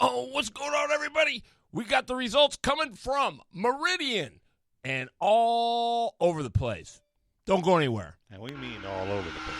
Oh, what's going on, everybody? We got the results coming from Meridian and all over the place. Don't go anywhere. And we mean all over the place.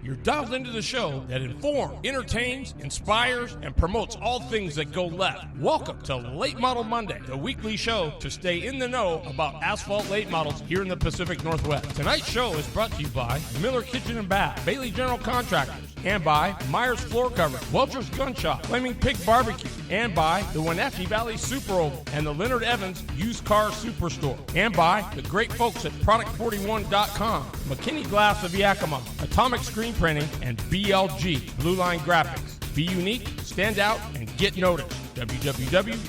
You're dialed into the show that informs, entertains, inspires, and promotes all things that go left. Welcome to Late Model Monday, the weekly show to stay in the know about asphalt late models here in the Pacific Northwest. Tonight's show is brought to you by Miller Kitchen and Bath, Bailey General Contractors, and by Myers Floor Cover, Welcher's Gun Shop, Flaming Pig Barbecue, and by the Wenatchee Valley Super Oval and the Leonard Evans Used Car Superstore, and by the great folks at Product41.com, McKinney Glass of Yakima, Atomic Screen Printing, and BLG, Blue Line Graphics. Be unique, stand out, and get noticed. www.blg.blue.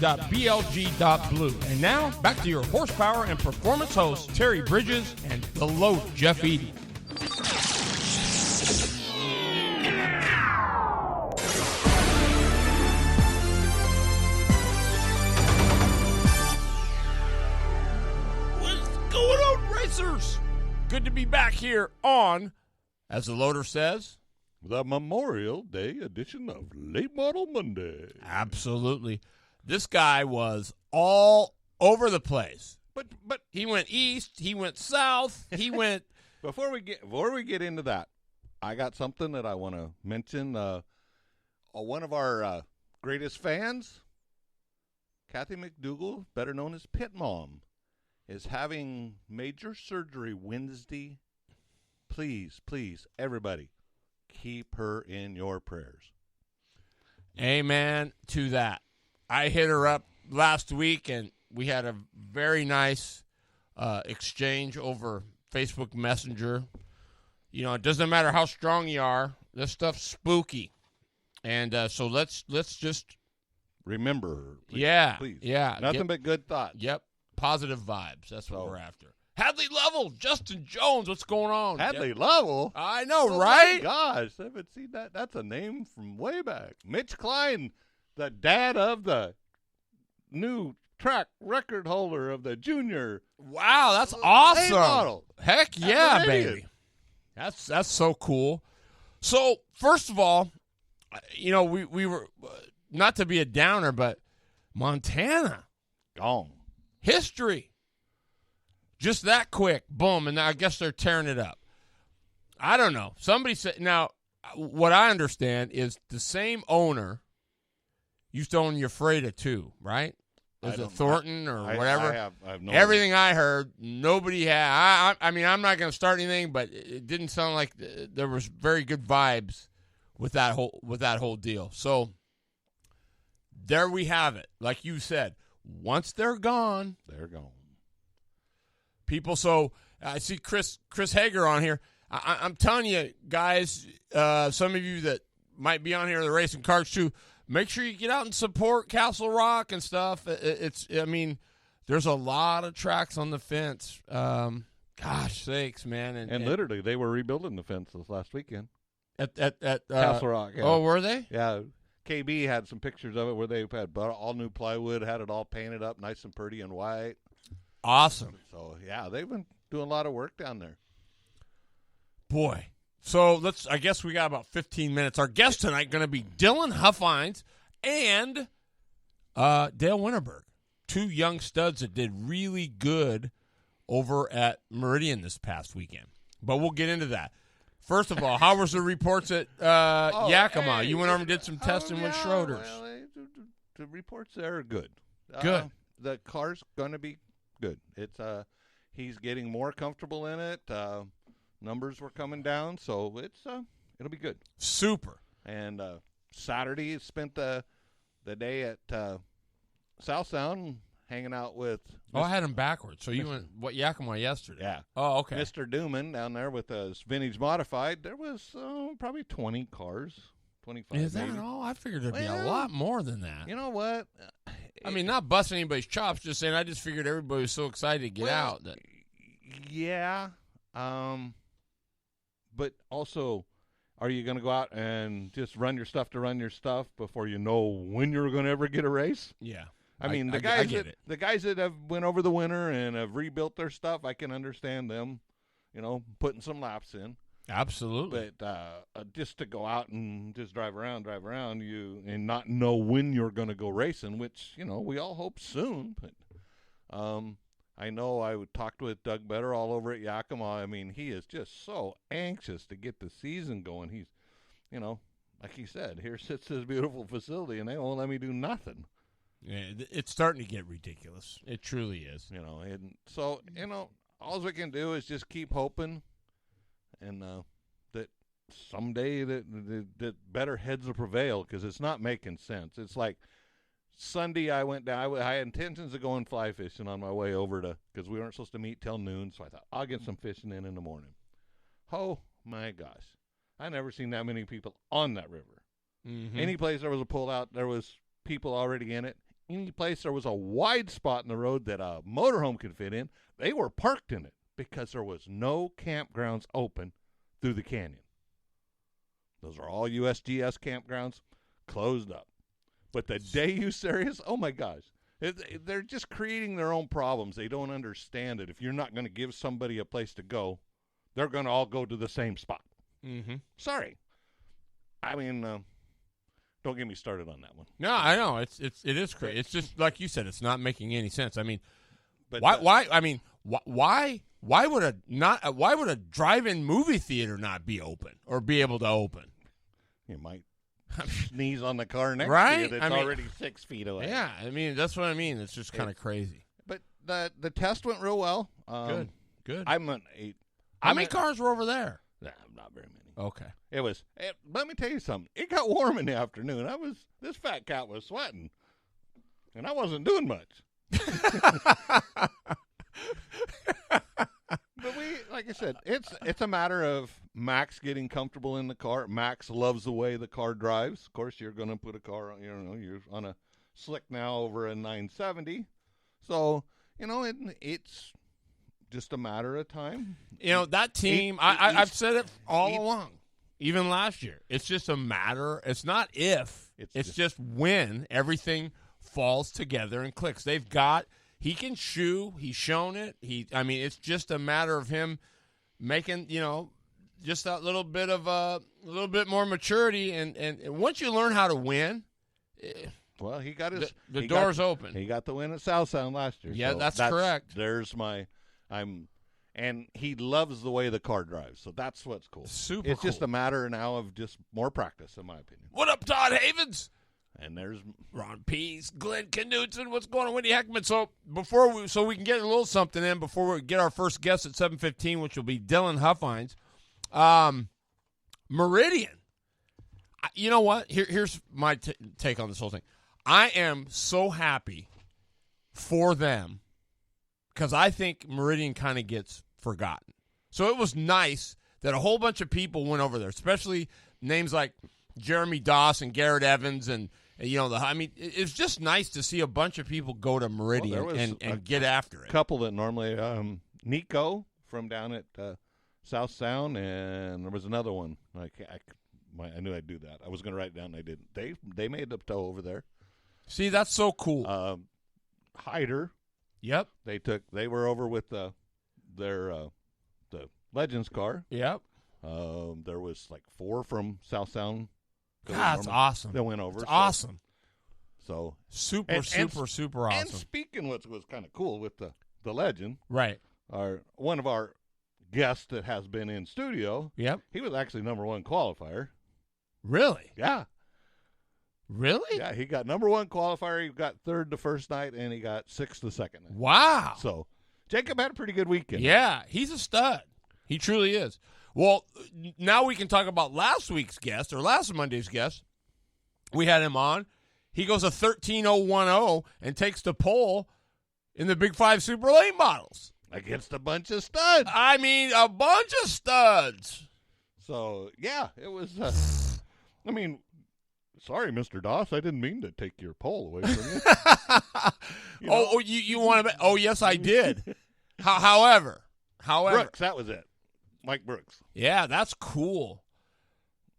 And now, back to your horsepower and performance hosts, Terry Bridges and the load, Jeff Eady. What's going on, racers? Good to be back here on, as the loader says, The Memorial Day edition of Late Model Monday. absolutely. This guy was all over the place. But He went east, he went south, he went... before we get into that, I got something that I want to mention. One of our greatest fans, Kathy McDougal, better known as Pit Mom, is having major surgery Wednesday. Please, everybody, keep her in your prayers. Amen to that. I hit her up last week, and we had a very nice exchange over Facebook Messenger. You know, it doesn't matter how strong you are. This stuff's spooky. And so let's just... Remember her. Please, yeah. Please. Yeah. Nothing but good thoughts. Yep. Positive vibes. That's what we're after. Hadley Level, Justin Jones, what's going on? Hadley Level? I know, Oh right? my gosh, I haven't seen that. That's a name from way back. Mitch Klein, the dad of the new track record holder of the junior. Wow, that's late awesome. model. Heck yeah, Canadian. baby. That's so cool. So, first of all, you know, we were, not to be a downer, but Montana. Gone. History. Just that quick. Boom. And I guess they're tearing it up. I don't know. Somebody said, now, what I understand is the same owner used to own Ephrata too, right? Is it Thornton or whatever? I have no Everything I heard, nobody had. I mean, I'm not going to start anything, but it didn't sound like there was very good vibes with that whole deal. So there we have it. Like you said, once they're gone, they're gone. People. So I see Chris Hager on here. I'm telling you, guys, some of you that might be on here, the racing cards too, make sure you get out and support Castle Rock and stuff. I mean, there's a lot of tracks on the fence. Gosh sakes, man. And literally, they were rebuilding the fence this last weekend. At Castle Rock. Yeah. Oh, were they? Yeah. KB had some pictures of it where they had all new plywood, had it all painted up nice and pretty and white. Awesome. So, yeah, they've been doing a lot of work down there. Boy. So I guess we got about 15 minutes. Our guest tonight going to be Dillion Huffines and Dale Winterberg, two young studs that did really good over at Meridian this past weekend. But we'll get into that. First of all, how was the reports at Yakima? Hey, you went over and did some testing with Schroeder's. Well, the reports there are good. Good. The car's going to be good. It's he's getting more comfortable in it. Numbers were coming down, so it'll be good. Super. And Saturday, spent the day at South Sound hanging out with. I had him backwards. So you went Yakima yesterday? Yeah. Oh, okay. Mr. Dooman down there with his vintage modified. There was probably 20 cars, 25. Is that maybe. all? I figured there'd be a lot more than that. You know what? I mean, not busting anybody's chops, just saying I just figured everybody was so excited to get out. That... Yeah. But also, are you going to go out and just run your stuff to run your stuff before you know when you're going to ever get a race? Yeah. I mean, the guys that have went over the winter and have rebuilt their stuff, I can understand them, putting some laps in. Absolutely. But just to go out and just drive around, and not know when you're going to go racing, which, we all hope soon. But I know I talked with Doug Better all over at Yakima. I mean, he is just so anxious to get the season going. He's, like he said, here sits this beautiful facility, and they won't let me do nothing. Yeah, it's starting to get ridiculous. It truly is. And so, all we can do is just keep hoping, and that someday that better heads will prevail, because it's not making sense. It's like Sunday I went down. I had intentions of going fly fishing on my way over because we weren't supposed to meet till noon, so I thought, I'll get some fishing in the morning. Oh, my gosh. I never seen that many people on that river. Mm-hmm. Any place there was a pull-out, there was people already in it. Any place there was a wide spot in the road that a motorhome could fit in, they were parked in it because there was no campgrounds open through the canyon. Those are all USGS campgrounds, closed up. But the day you serious, oh my gosh, they're just creating their own problems. They don't understand it. If you're not going to give somebody a place to go, they're going to all go to the same spot. Mm-hmm. Sorry. I mean, don't get me started on that one. No, I know it is crazy. It's just like you said. It's not making any sense. I mean, but why? I mean, why would a drive-in movie theater not be open or be able to open? You might sneeze on the car next right? to you that's already 6 feet away. Yeah, I mean that's what I mean. It's just kind of crazy. But the test went real well. Good. How many cars were over there? Nah, not very many. Okay. Let me tell you something. It got warm in the afternoon. This fat cat was sweating, and I wasn't doing much. But like I said, it's a matter of Max getting comfortable in the car. Max loves the way the car drives. Of course, you're going to put a car on, you're on a slick now over a 970. So, it's just a matter of time. That team, I've said it all along, even last year. It's just a matter. It's not if. It's just when everything falls together and clicks. He can shoe. He's shown it. It's just a matter of him making, just that little bit more maturity. And once you learn how to win, well, he got his the door's open. He got the win at South Sound last year. Yeah, so that's correct. And he loves the way the car drives. So that's what's cool. It's just a matter now of just more practice, in my opinion. What up, Todd Havens? And there's Ron Pease, Glenn Knutson. What's going on, Wendy Heckman? So we can get a little something in before we get our first guest at 7:15, which will be Dylan Huffines. Meridian. You know what? Here's my take on this whole thing. I am so happy for them because I think Meridian kind of gets forgotten. So it was nice that a whole bunch of people went over there, especially names like Jeremy Doss and Garrett Evans and it's just nice to see a bunch of people go to Meridian and get after it. A couple that normally Nico from down at South Sound, and there was another one. I knew I'd do that. I was going to write it down, and I didn't. They made the tow over there. See, that's so cool. Hyder. Yep. They were over with the Legends car. Yep. There was like 4 from South Sound. God, that's awesome. That went over. It's awesome. So super awesome. And speaking what was kind of cool with the Legend, right? One of our guests that has been in studio. Yep. He was actually #1 qualifier. Really? Yeah. Really? Yeah, he got #1 qualifier. He got 3rd the first night, and he got 6th the second night. Wow. So Jacob had a pretty good weekend. Yeah, he's a stud. He truly is. Well, now we can talk about last week's guest, or last Monday's guest. We had him on. He goes a 13.010 and takes the pole in the Big 5 Super Late models. Against a bunch of studs. I mean, a bunch of studs. So, yeah, it was, sorry, Mr. Doss, I didn't mean to take your pole away from you. You want to? Oh, yes, I did. However, Brooks, that was it. Mike Brooks. Yeah, that's cool.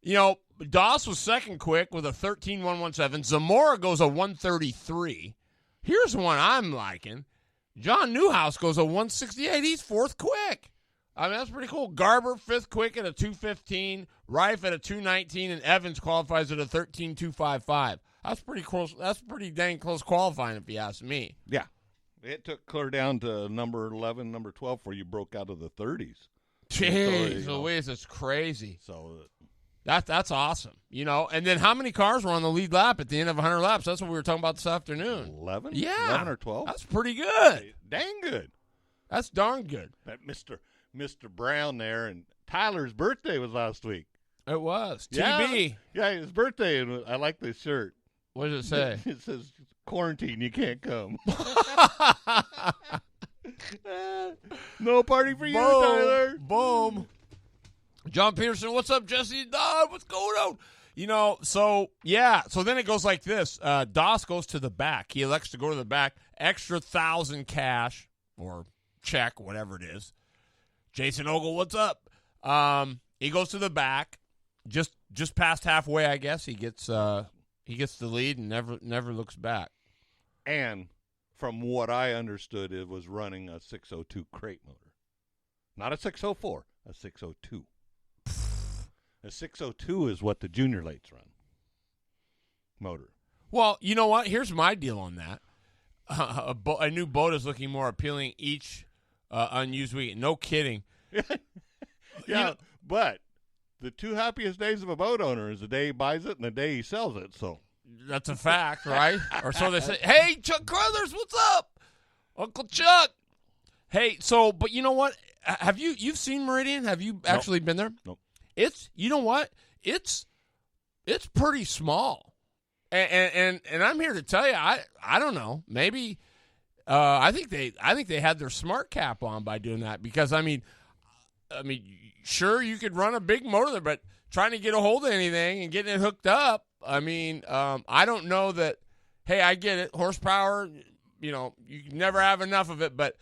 Doss was second quick with a 13.117. Zamora goes a 133. Here's one I'm liking. John Newhouse goes a 168. He's 4th quick. I mean, that's pretty cool. Garber, 5th quick at a 2:15. Rife at a 2:19. And Evans qualifies at a 13:255. That's pretty close. That's pretty dang close qualifying, if you ask me. Yeah. It took clear down to number 11, number 12 before you broke out of the 30s. Jeez Louise, it's crazy. So that's awesome. You know, and then how many cars were on the lead lap at the end of 100 laps? That's what we were talking about this afternoon. 11? Yeah. 11 or 12? That's pretty good. Dang good. That's darn good. That Mr. Brown there, and Tyler's birthday was last week. It was. TB. Yeah, his birthday, and I like this shirt. What does it say? It says, quarantine, you can't come. No party for you, Tyler. Boom. John Peterson, what's up, Jesse? Don, what's going on? You know, so then it goes like this. Doss goes to the back. He elects to go to the back. Extra 1,000 cash or check, whatever it is. Jason Ogle, what's up? He goes to the back, just past halfway, I guess. He gets the lead and never looks back. And from what I understood, it was running a 602 crate motor. Not a 604, a 602. A 602 is what the junior lates run. Motor. Well, you know what? Here's my deal on that. A new boat is looking more appealing each unused week. No kidding. Yeah, but the two happiest days of a boat owner is the day he buys it and the day he sells it. So that's a fact, right? Or so they say. Hey, Chuck Crothers, what's up, Uncle Chuck? Hey, so but you know what? Have you've seen Meridian? Have you actually been there? Nope. It's, you know what? It's pretty small, and I'm here to tell you, I don't know. Maybe I think they had their smart cap on by doing that, because I mean, sure, you could run a big motor there, but trying to get a hold of anything and getting it hooked up, I mean, I don't know that. Hey, I get it, horsepower. You know, you can never have enough of it, but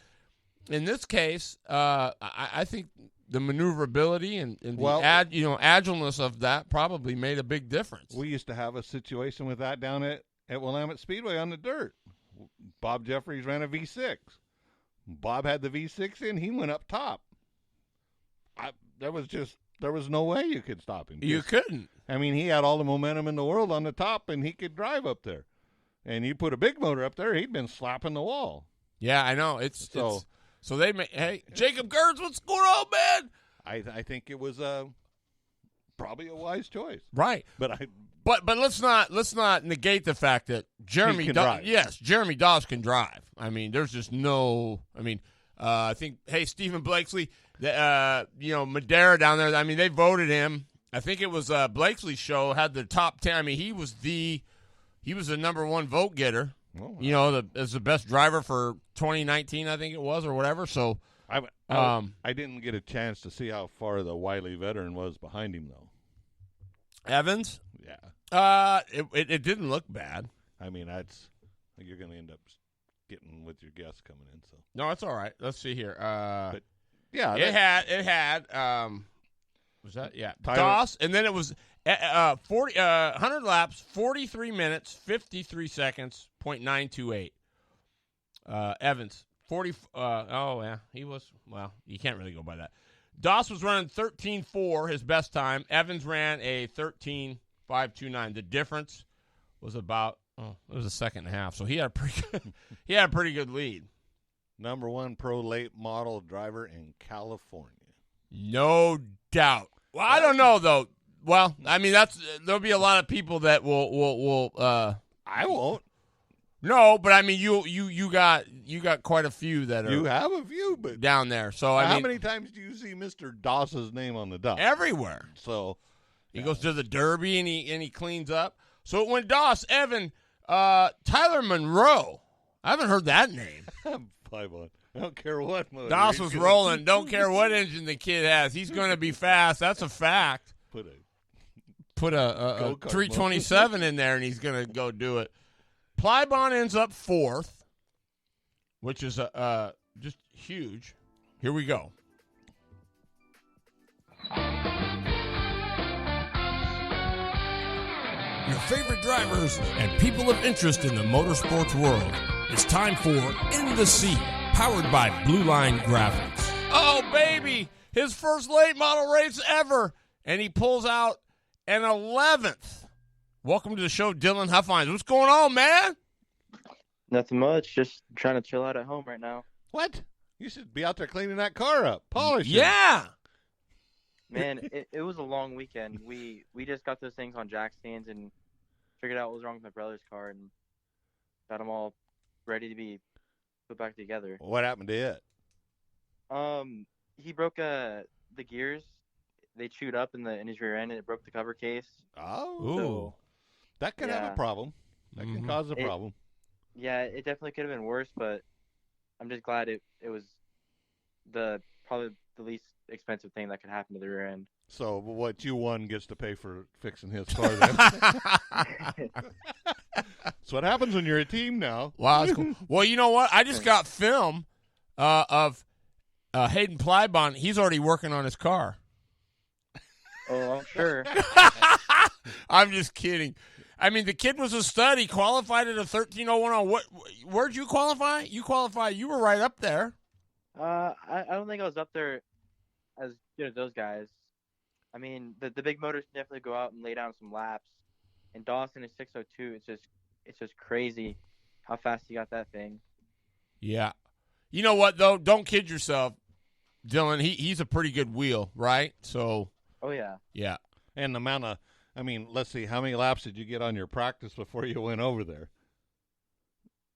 in this case, I think the maneuverability and the agileness of that probably made a big difference. We used to have a situation with that down at Willamette Speedway on the dirt. Bob Jeffries ran a V6. Bob had the V6 in. He went up top. There was no way you could stop him. You couldn't. I mean, he had all the momentum in the world on the top, and he could drive up there. And you put a big motor up there, he'd been slapping the wall. Yeah, I know. So they may. Hey, Jacob Gertz, what's going on, man? I think it was probably a wise choice, right? But let's not negate the fact that Jeremy Doss can drive. I mean, there's just no. I mean, I think Stephen Blakesley, Madera down there. I mean, they voted him. I think it was Blakesley's show had the top 10. I mean, he was the number one vote getter. Oh, wow. As the best driver for 2019, I think it was, or whatever. So I didn't get a chance to see how far the wily veteran was behind him, though. Evans? Yeah. It didn't look bad. I mean, you're going to end up getting with your guests coming in. So no, it's all right. Let's see here. But yeah, it had. Was that Doss, and then it was 100 laps, 43 minutes, 53 seconds, .928. Evans, 40. He was. Well, you can't really go by that. Doss was running 13.4, his best time. Evans ran a 13.529. The difference was about. It was a second and a half. So he had a pretty good lead. Number one pro late model driver in California. No doubt. Well, I don't know though. Well, I mean there'll be a lot of people that will. I won't. No, but I mean you got quite a few that are. You have a few, but down there. So how many times do you see Mr. Doss's name on the dock? Everywhere. So he goes to the Derby and he cleans up. So when Doss, Evan, Tyler Monroe, I haven't heard that name. 5-1. I don't care what motor. Doss was rolling. Don't care what engine the kid has. He's going to be fast. That's a fact. Put a 327 in there, and he's going to go do it. Plybon ends up fourth, which is just huge. Here we go. Your favorite drivers and people of interest in the motorsports world. It's time for In the Seat, powered by Blue Line Graphics. Oh, baby! his first late model race ever, and he pulls out an 11th. Welcome to the show, Dillion Huffines. What's going on, man? Nothing much. Just trying to chill out at home right now. What? You should be out there cleaning that car up, polishing. Yeah. Man, it was a long weekend. We just got those things on jack stands and figured out what was wrong with my brother's car and got them all ready to be put back together. What happened to it? He broke the gears. They chewed up in his rear end and it broke the cover case. Oh, Ooh. That could have a problem. That can cause a problem. Yeah, it definitely could have been worse, but I'm just glad it was probably the least expensive thing that could happen to the rear end. So what you won gets to pay for fixing his car then. That's what happens when you're a team now. Wow, that's cool. Well, you know what? I just got film of Hayden Plybon. He's already working on his car. Oh, I'm sure. I'm just kidding. I mean, the kid was a stud. He qualified at a 13:01. Where'd you qualify? You qualified. You were right up there. I don't think I was up there as good as those guys. I mean, the big motors can definitely go out and lay down some laps. And Dawson is 6:02. It's just crazy how fast he got that thing. Yeah. You know what though? Don't kid yourself, Dillion. He's a pretty good wheel, right? So. Oh yeah. Yeah. And the amount of, let's see, how many laps did you get on your practice before you went over there?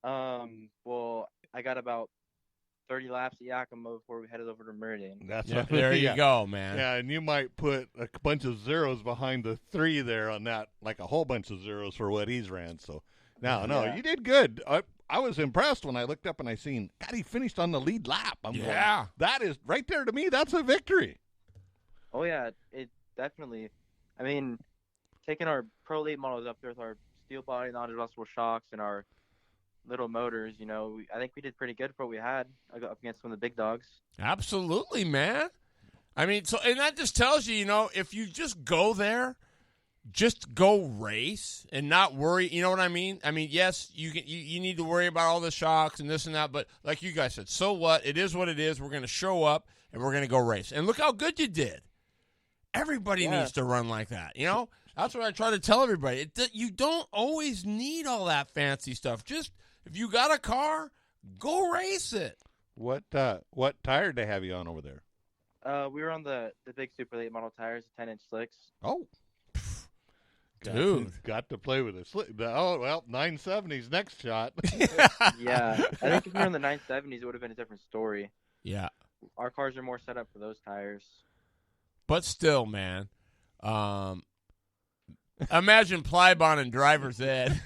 Well, I got about 30 laps at Yakima before we headed over to Meridian. That's yeah, there you go, man. Yeah, and you might put a bunch of zeros behind the 3 there on that, like a whole bunch of zeros for what he's ran. So, you did good. I was impressed when I looked up and I seen, God, he finished on the lead lap. I'm going, that is, right there to me, that's a victory. Oh, yeah, it definitely. I mean, taking our Pro Late models up there with our steel body, non-adjustable shocks, and our little motors, I think we did pretty good for what we had up against some of the big dogs. Absolutely, man. I mean, and that just tells you, if you just go there, just go race and not worry. You know what I mean? I mean, yes, you need to worry about all the shocks and this and that, but like you guys said, so what? It is what it is. We're going to show up and we're going to go race. And look how good you did. Everybody needs to run like that, That's what I try to tell everybody. You don't always need all that fancy stuff. Just if you got a car, go race it. What tire did they have you on over there? We were on the big super late model tires, 10-inch slicks. Oh, dude, got to play with a slick. Oh well, 970s next shot. Yeah, I think if we were in the 970s, it would have been a different story. Yeah, our cars are more set up for those tires. But still, man, imagine Plybon and driver's ed.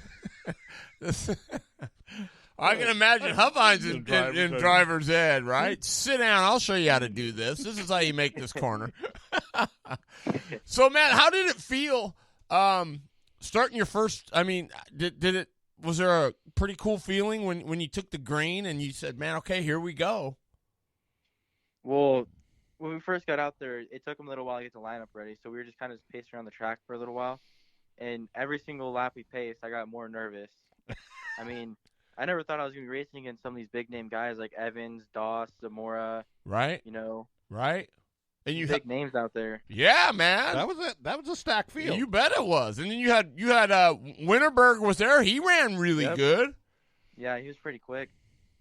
I can imagine Huffines in driver's ed, right? Sit down. I'll show you how to do this. This is how you make this corner. So, man, how did it feel starting your first? I mean, was there a pretty cool feeling when you took the green and you said, man, okay, here we go? Well, when we first got out there, it took them a little while to get the lineup ready, so we were just kind of pacing around the track for a little while. And every single lap we paced, I got more nervous. I mean, I never thought I was going to be racing against some of these big-name guys like Evans, Doss, Zamora. Right. Right. And you big names out there. Yeah, man. That was a stacked field. You bet it was. And then you had Winterberg was there. He ran really good. Yeah, he was pretty quick.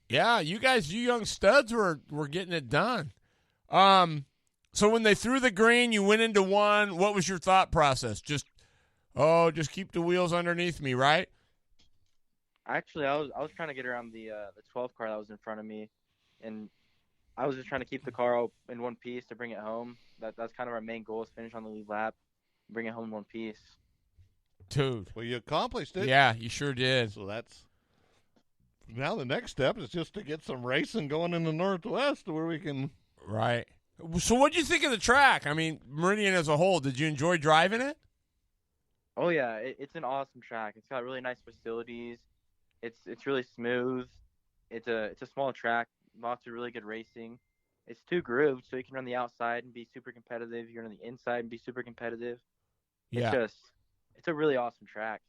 Yeah, you young studs were getting it done. So when they threw the green, you went into one. What was your thought process? Just keep the wheels underneath me, right? Actually, I was trying to get around the 12 car that was in front of me, and I was just trying to keep the car in one piece to bring it home. That's kind of our main goal, is finish on the lead lap, bring it home in one piece. Dude. Well, you accomplished it. Yeah, you sure did. So now the next step is just to get some racing going in the Northwest where we can. Right. So what did you think of the track? I mean, Meridian as a whole, did you enjoy driving it? Oh, yeah. It's an awesome track. It's got really nice facilities. It's really smooth. It's a small track, lots of really good racing. It's 2 grooves, so you can run the outside and be super competitive. You can run the inside and be super competitive. Yeah. It's a really awesome track.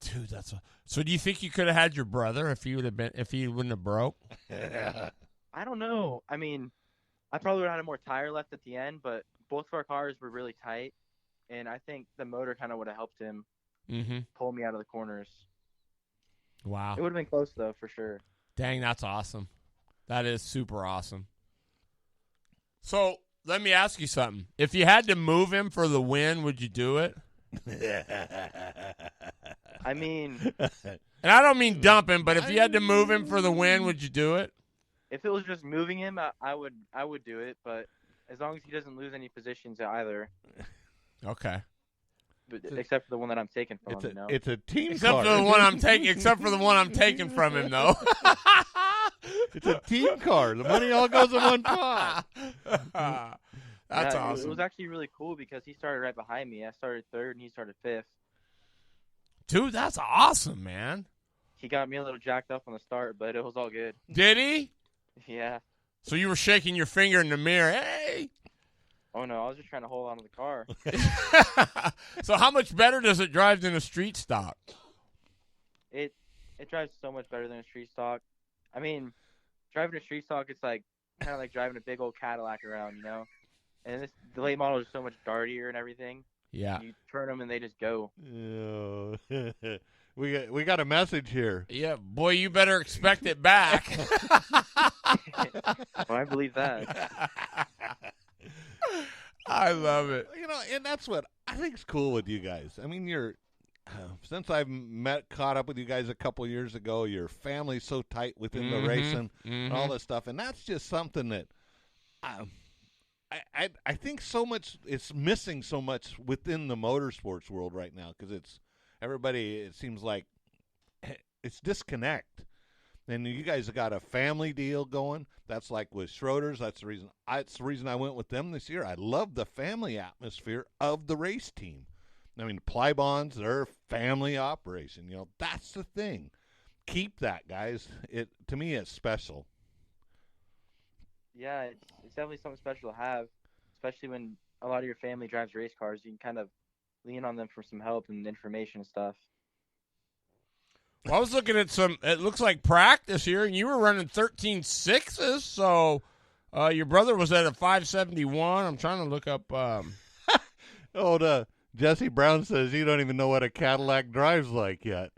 Dude, so do you think you could have had your brother if he wouldn't have broke? I don't know. I mean, I probably would have had more tire left at the end, but both of our cars were really tight, and I think the motor kind of would have helped him pull me out of the corners. Wow. It would have been close, though, for sure. Dang, that's awesome. That is super awesome. So let me ask you something. If you had to move him for the win, would you do it? I mean, and I don't mean dump him, but if you had to move him for the win, would you do it? If it was just moving him, I would do it, but as long as he doesn't lose any positions either. Okay. But, except for the one that I'm taking from him, It's a team except car. For the one I'm taking, except for the one I'm taking from him, though. It's a team car. The money all goes in one pot. That's awesome. It was actually really cool because he started right behind me. I started third and he started fifth. Dude, that's awesome, man. He got me a little jacked up on the start, but it was all good. Did he? Yeah. So you were shaking your finger in the mirror. Hey! Oh, no, I was just trying to hold on to the car. So how much better does it drive than a street stock? It drives so much better than a street stock. I mean, driving a street stock, it's like kind of like driving a big old Cadillac around, you know? And the late model is so much dartier and everything. Yeah. You turn them and they just go. We got a message here. Yeah, boy, you better expect it back. Well, I believe that. I love it. You know, and that's what I think is cool with you guys. I mean, since I've caught up with you guys a couple years ago, your family's so tight within the racing and all this stuff, and that's just something that I think so much it's missing so much within the motorsports world right now because it seems like it's disconnect. And you guys have got a family deal going. That's like with Schroeder's. That's the reason I went with them this year. I love the family atmosphere of the race team. I mean, Plybonds, they're a family operation. You know, that's the thing. Keep that, guys. To me, it's special. Yeah, it's definitely something special to have, especially when a lot of your family drives race cars. You can kind of lean on them for some help and information and stuff. Well, I was looking at it looks like practice here, and you were running 13.6s, so your brother was at a 571. I'm trying to look up. Jesse Brown says you don't even know what a Cadillac drives like yet.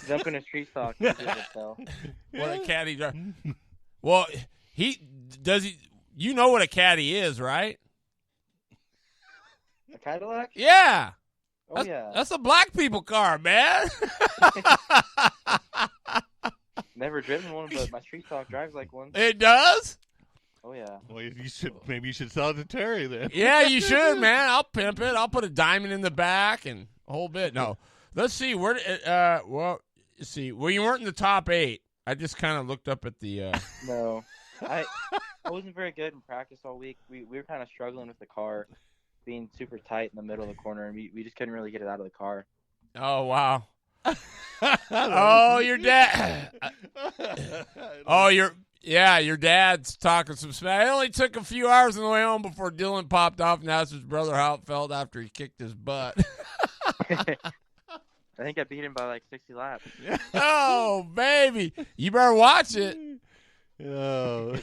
Jump in a street stock. What a caddy drive. Well, you know what a caddy is, right? A Cadillac? Yeah. Yeah. That's a black people car, man. Never driven one, but my street stock drives like one. It does? Oh, yeah. Well, maybe you should sell it to Terry then. Yeah, you should, man. I'll pimp it. I'll put a diamond in the back and a whole bit. No. Let's see. Well, you weren't in the top 8. I just kind of looked up at the No. I wasn't very good in practice all week. We were kind of struggling with the car being super tight in the middle of the corner, and we just couldn't really get it out of the car. Oh, wow. Oh, your dad. Your dad's talking some smack. It only took a few hours on the way home before Dillion popped off and asked his brother how it felt after he kicked his butt. I think I beat him by like 60 laps. Oh, baby. You better watch it. Oh.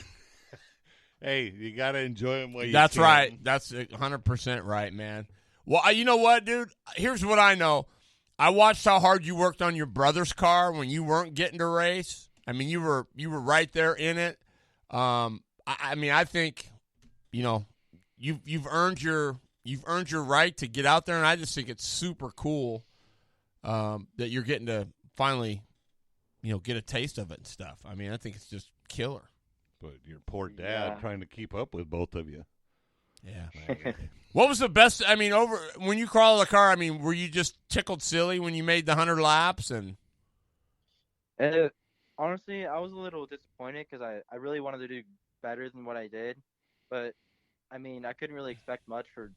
Hey, you got to enjoy them while you That's can. right. That's 100% right, man. Well, you know what, dude? Here's what I know. I watched how hard you worked on your brother's car when you weren't getting to race. I mean, you were right there in it. I think, you know, you've earned your right to get out there, and I just think it's super cool that you're getting to finally, you know, get a taste of it and stuff. I mean, I think it's just killer. But your poor dad trying to keep up with both of you. Yeah. What was the best? I mean, when you crawled the car, I mean, were you just tickled silly when you made the 100 laps? And honestly, I was a little disappointed because I really wanted to do better than what I did. But, I mean, I couldn't really expect much for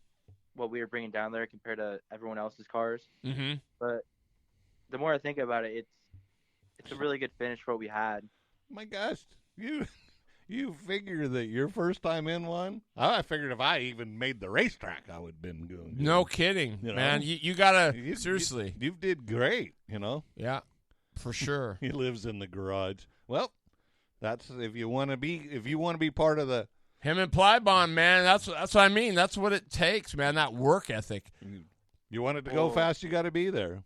what we were bringing down there compared to everyone else's cars. Mm-hmm. But the more I think about it, it's a really good finish for what we had. My gosh, you figure that your first time in one? I figured if I even made the racetrack, I would have been good. No kidding, you know? man. You gotta seriously. You did great, you know. Yeah, for sure. He lives in the garage. Well, That's if you want to be part of the. Him and Plybon, man. That's what I mean. That's what it takes, man. That work ethic. You want it to go fast, you got to be there.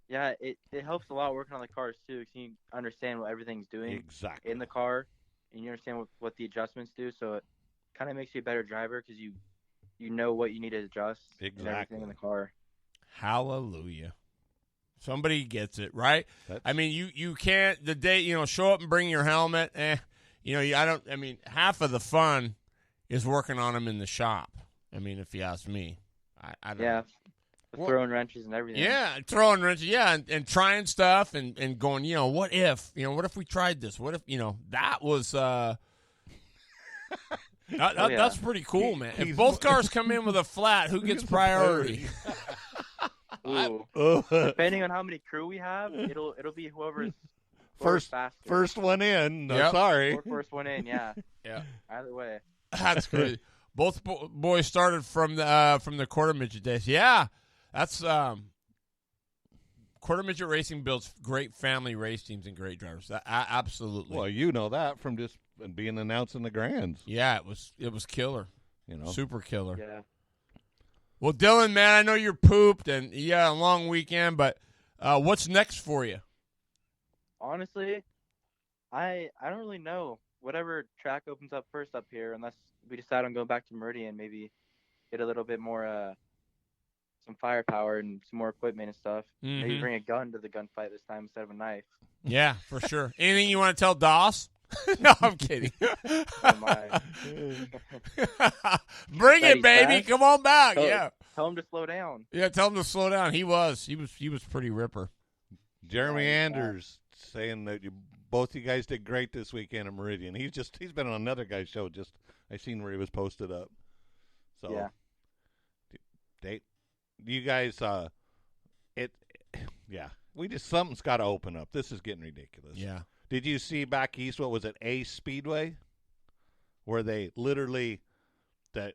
Yeah, it helps a lot working on the cars too, because you understand what everything's doing Exactly. in the car, and you understand what the adjustments do. So it kind of makes you a better driver because you know what you need to adjust and everything in the car. Hallelujah. Somebody gets it, right? I mean, you can't the day show up and bring your helmet. Half of the fun is working on them in the shop. I mean, if you ask me, I don't. Yeah. Throwing wrenches and everything. Yeah, throwing wrenches. Yeah, and trying stuff and going. What if? What if we tried this? What if? That was. That's pretty cool, man. If both cars come in with a flat, who gets priority? Depending on how many crew we have, it'll be whoever's first one in. No, yep. Sorry, or first one in. Yeah. Yeah. Either way. That's crazy. Both boys started from the quarter midget days. Yeah. That's quarter midget racing builds great family race teams and great drivers. Absolutely. Well, you know that from just being announced in the Grands. Yeah, it was killer. Super killer. Yeah. Well, Dylan, man, I know you're pooped and a long weekend, but what's next for you? Honestly, I don't really know. Whatever track opens up first up here, unless we decide on going back to Meridian, maybe get a little bit more some firepower and some more equipment and stuff. Mm-hmm. Maybe bring a gun to the gunfight this time instead of a knife. Yeah, for sure. Anything you want to tell Doss? No, I'm kidding. Oh my. Bring it, baby. Fast. Come on back. Tell him to slow down. Yeah, tell him to slow down. He was pretty ripper. Jeremy Anders saying that both you guys did great this weekend at Meridian. He's been on another guy's show. I seen where he was posted up. So yeah. You guys, something's got to open up. This is getting ridiculous. Yeah. Did you see back east? What was it? Ace Speedway, where they literally they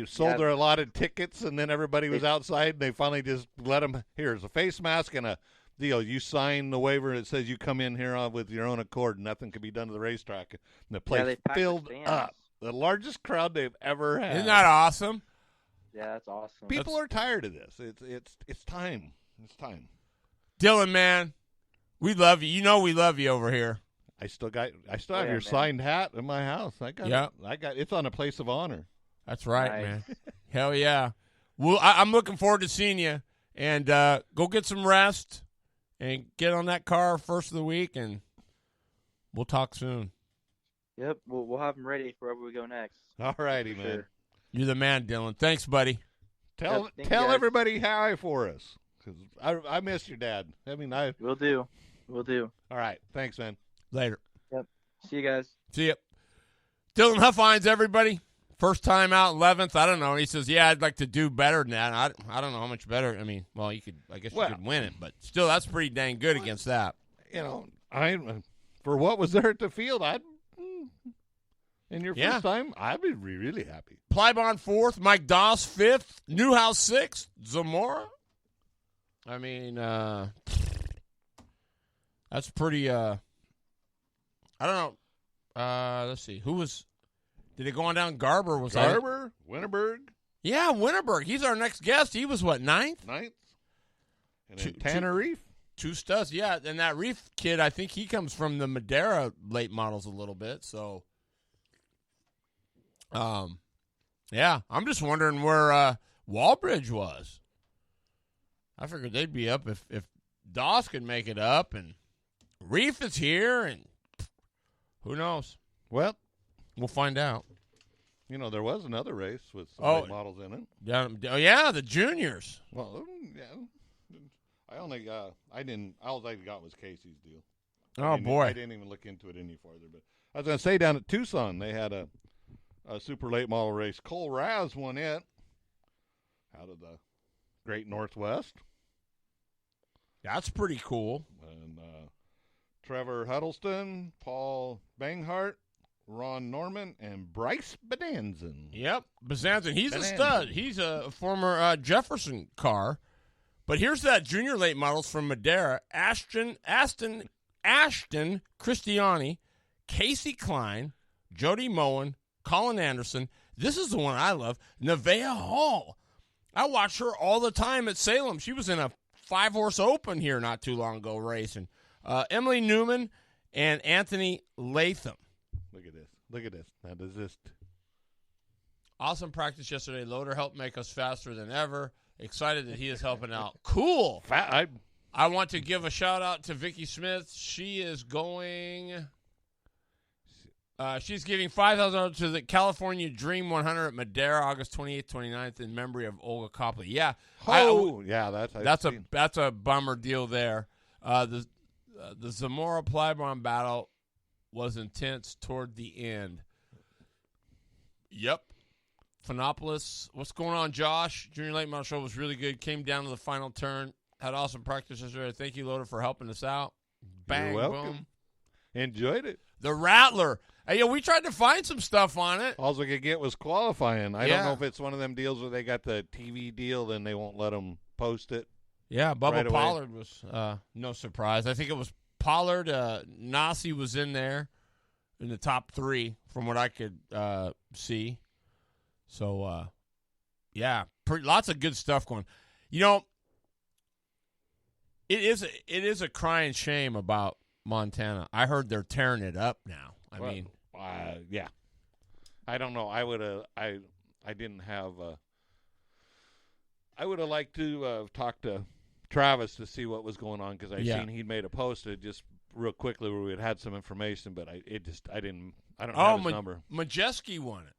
sold their allotted tickets, and then everybody was outside, and they finally just let them. Here's a face mask and a deal. You sign the waiver, and it says you come in here with your own accord, and nothing can be done to the racetrack. And the place filled up. The largest crowd they've ever had. Isn't that awesome? Yeah, that's awesome. People are tired of this. It's time. It's time. Dylan, man, we love you. You know we love you over here. I still have your signed hat in my house. I got it's on a place of honor. That's right, man. Hell yeah. Well, I'm looking forward to seeing you. And go get some rest and get on that car first of the week, and we'll talk soon. Yep, we'll have them ready for wherever we go next. All righty, man. Sure. You're the man, Dylan. Thanks, buddy. Tell everybody hi for us, because I miss your dad. I mean, Will do. All right. Thanks, man. Later. Yep. See you guys. See ya. Dylan Huffines, everybody. First time out, 11th. I don't know. He says, "Yeah, I'd like to do better than that." I don't know how much better. I mean, well, you could win it, but still, that's pretty dang good against that. For what was there at the field, in your first time, I'd be really happy. Plybon 4th, Mike Doss 5th, Newhouse 6th, Zamora. I mean, that's pretty. I don't know. Let's see. Who was? Did it go on down? Garber was Winterberg. Yeah, Winterberg. He's our next guest. He was what, 9th? 9th. And then Tanner Reef. 2 studs, yeah. And that Reef kid, I think he comes from the Madera late models a little bit. So, yeah. I'm just wondering where Walbridge was. I figured they'd be up if Doss could make it up, and Reef is here, and who knows? Well, we'll find out. There was another race with some late models in it. Yeah, the juniors. Well, yeah. All I got was Casey's deal. Oh, boy. I didn't even look into it any farther. But I was going to say, down at Tucson, they had a super late model race. Cole Raz won it out of the Great Northwest. That's pretty cool. And Trevor Huddleston, Paul Banghart, Ron Norman, and Bryce Bedanzan. Yep, Bedanzan. He's a stud. He's a former Jefferson car. But here's that junior late models from Madera: Ashton Christiani, Casey Klein, Jody Moen, Colin Anderson. This is the one I love, Nevaeh Hall. I watch her all the time at Salem. She was in a 5-horse open here not too long ago racing. Emily Newman and Anthony Latham. Look at this. Look at this. That is just awesome practice yesterday. Loader helped make us faster than ever. Excited that he is helping out. Cool. I want to give a shout-out to Vicky Smith. She is going she's giving $5,000 to the California Dream 100 at Madera, August 28th, 29th, in memory of Olga Copley. Yeah. That's a bummer deal there. The Zamora Plybon battle was intense toward the end. Yep. Phenopolis. What's going on, Josh? Junior Late Model Show was really good. Came down to the final turn. Had awesome practice yesterday. Thank you, Loader, for helping us out. Bang, you're welcome. Boom. Enjoyed it. The Rattler. Hey, we tried to find some stuff on it. All we could get was qualifying. I don't know if it's one of them deals where they got the TV deal, then they won't let them post it. Yeah, Bubba Pollard was no surprise. I think it was Pollard. Nasi was in there in the top 3 from what I could see. So, lots of good stuff going. You know, it is a crying shame about Montana. I heard they're tearing it up now. Yeah. I don't know. I would have liked to talk to Travis to see what was going on, because seen he'd made a post just real quickly where we had some information, but I don't have his number. Majeski won it.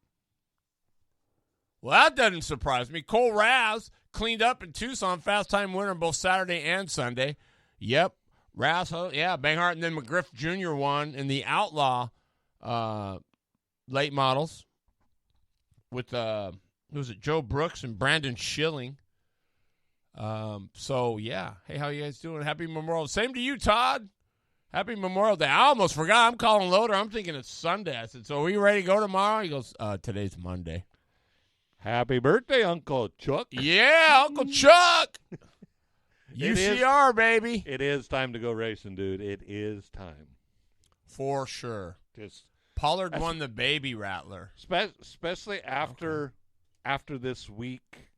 Well, that doesn't surprise me. Cole Raz cleaned up in Tucson, fast time winner both Saturday and Sunday. Yep. Raz, Banghart, and then McGriff Jr. won in the Outlaw late models with Joe Brooks and Brandon Schilling. Hey, how you guys doing? Happy Memorial. Same to you, Todd. Happy Memorial Day. I almost forgot. I'm calling Loader. I'm thinking it's Sunday. I said, so are we ready to go tomorrow? He goes, today's Monday. Happy birthday, Uncle Chuck. Yeah, Uncle Chuck. UCR, baby. It is time to go racing, dude. It is time. For sure. Pollard won the baby Rattler. Especially after this week,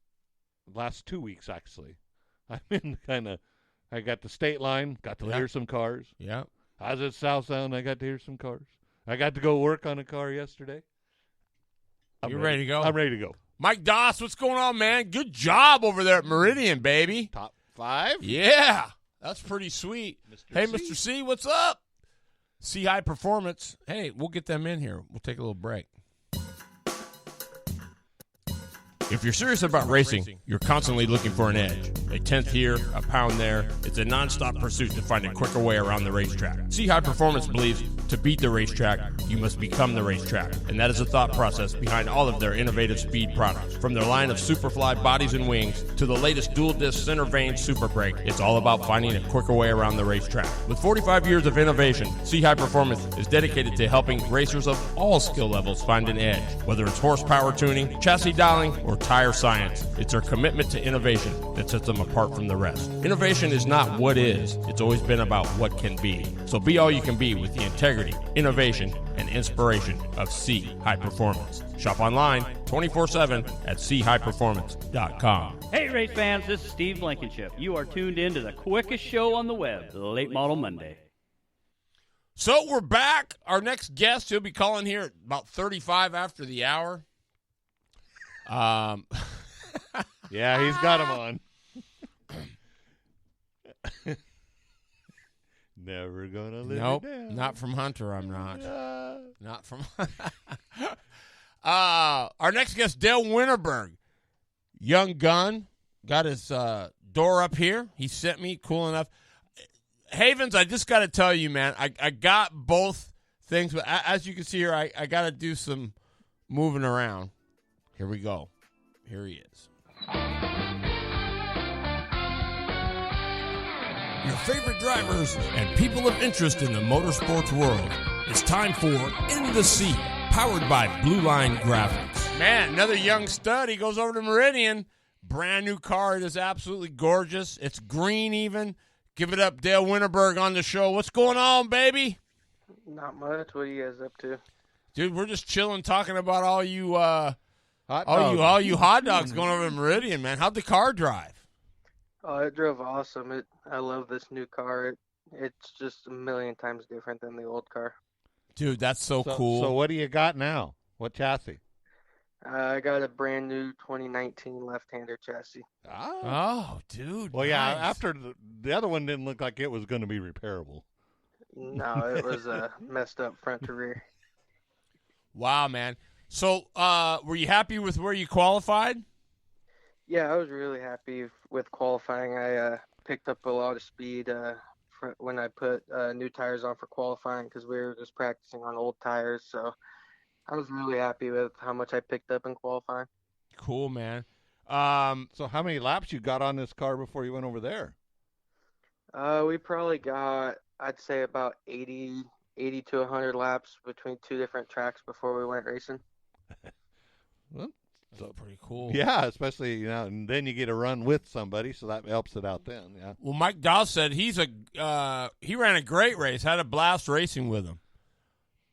last 2 weeks, actually. I've been I got the state line, got to hear some cars. Yeah. I was at South Sound, I got to hear some cars. I got to go work on a car yesterday. You're ready to go? I'm ready to go. Mike Doss, what's going on, man? Good job over there at Meridian, baby. Top 5? Yeah. That's pretty sweet. Mr. C, what's up? C High Performance. Hey, we'll get them in here. We'll take a little break. If you're serious about racing, you're constantly looking for an edge. A tenth here, a pound there. It's a nonstop pursuit to find a quicker way around the racetrack. C High Performance believes to beat the racetrack, you must become the racetrack. And that is the thought process behind all of their innovative speed products. From their line of Superfly bodies and wings to the latest dual disc center vane Super Brake, it's all about finding a quicker way around the racetrack. With 45 years of innovation, C High Performance is dedicated to helping racers of all skill levels find an edge. Whether it's horsepower tuning, chassis dialing, or tire science, it's their commitment to innovation that sets them apart from the rest. Innovation is not what is, it's always been about what can be. So be all you can be with the integrity, innovation, and inspiration of C High Performance. Shop online 24/7 at chighperformance.com. Hey race fans, this is Steve Blankenship. You are tuned in to the quickest show on the web, the Late Model Monday. So we're back. Our next guest, he'll be calling here at about 35 after the hour. Yeah, he's got him on. Never gonna live nope, it down. Not from Hunter, I'm not. Not from our next guest, Dale Winterberg. Young gun. Got his door up here. He sent me, cool enough. Havens, I just got to tell you, man, I got both things, but as you can see here, I got to do some moving around. Here we go. Here he is. Your favorite drivers and people of interest in the motorsports world. It's time for In the Seat, powered by Blue Line Graphics. Man, another young stud. He goes over to Meridian. Brand new car. It is absolutely gorgeous. It's green even. Give it up, Dale Winterberg on the show. What's going on, baby? Not much. What are you guys up to? Dude, we're just chilling, talking about all you Hot dog. all you hot dogs going over to Meridian, man. How'd the car drive? Oh, it drove awesome. I love this new car. It's just a million times different than the old car. Dude, that's so cool. So what do you got now? What chassis? I got a brand new 2019 left-hander chassis. Oh, dude. Well, yeah, nice. after the other one didn't look like it was going to be repairable. No, it was messed up front to rear. Wow, man. So, were you happy with where you qualified? Yeah, I was really happy with qualifying. I picked up a lot of speed when I put new tires on for qualifying because we were just practicing on old tires. So I was really happy with how much I picked up in qualifying. Cool, man. So how many laps you got on this car before you went over there? We probably got, I'd say, about 80 to 100 laps between two different tracks before we went racing. Well, So pretty cool. yeah, especially, and then you get a run with somebody, so that helps it out then, yeah. Well, Mike Dawes said he ran a great race, had a blast racing with him.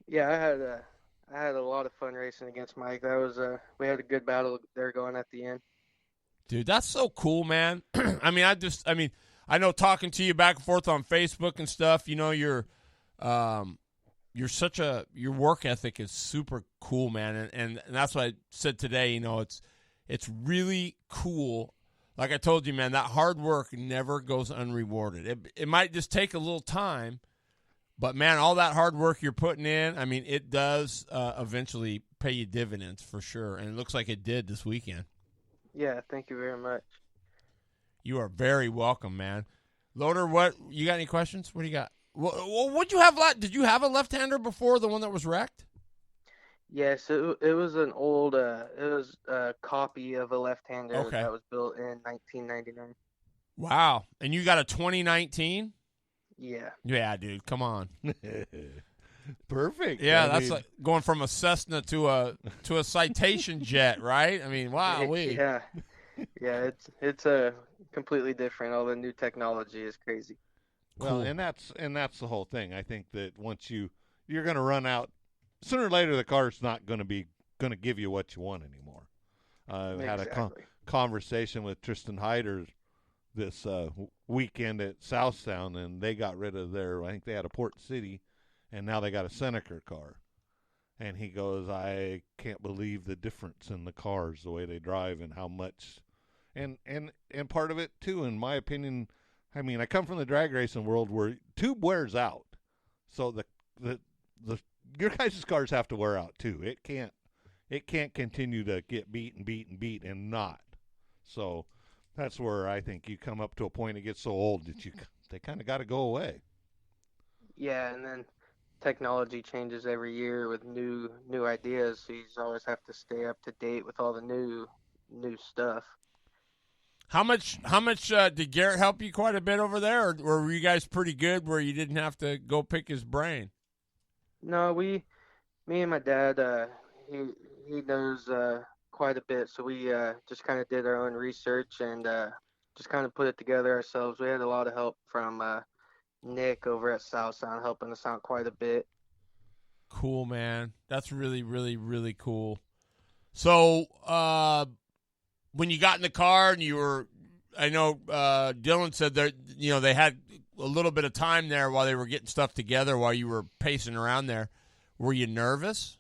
Yeah, I had a lot of fun racing against Mike. That was we had a good battle there going at the end. Dude, that's so cool, man. I know talking to you back and forth on Facebook and stuff, your work ethic is super cool, man. And that's what I said today, it's really cool. Like I told you, man, that hard work never goes unrewarded. It might just take a little time, but man, all that hard work you're putting in, it does eventually pay you dividends for sure. And it looks like it did this weekend. Yeah, thank you very much. You are very welcome, man. Loader, what you got? Any questions? What do you got? What'd you have? Did you have a left-hander before the one that was wrecked? Yes, it was an old a copy of a left-hander that was built in 1999. Wow, and you got a 2019? Yeah. Yeah, dude, come on. Perfect. Yeah, that's like going from a Cessna to a Citation jet, right? Wow. Yeah, it's a completely different. All the new technology is crazy. Well, and that's the whole thing. I think that once you're going to run out, sooner or later the car's not going to give you what you want anymore. I had a conversation with Tristan Hyder this weekend at Southtown, and they got rid of I think they had a Port City, and now they got a Seneca car. And he goes, I can't believe the difference in the cars, the way they drive, and how much. And part of it, too, in my opinion, I come from the drag racing world where tube wears out. So your guys' cars have to wear out, too. It can't continue to get beat and not. So that's where I think you come up to a point it gets so old that they kind of got to go away. Yeah, and then technology changes every year with new ideas, so you always have to stay up to date with all the new stuff. How much did Garrett help you quite a bit over there, or were you guys pretty good where you didn't have to go pick his brain? No, me and my dad, he knows quite a bit, so we just kind of did our own research and just kind of put it together ourselves. We had a lot of help from Nick over at South Sound helping us out quite a bit. Cool, man. That's really, really, really cool. So, when you got in the car and I know Dillion said that they had a little bit of time there while they were getting stuff together while you were pacing around there. Were you nervous?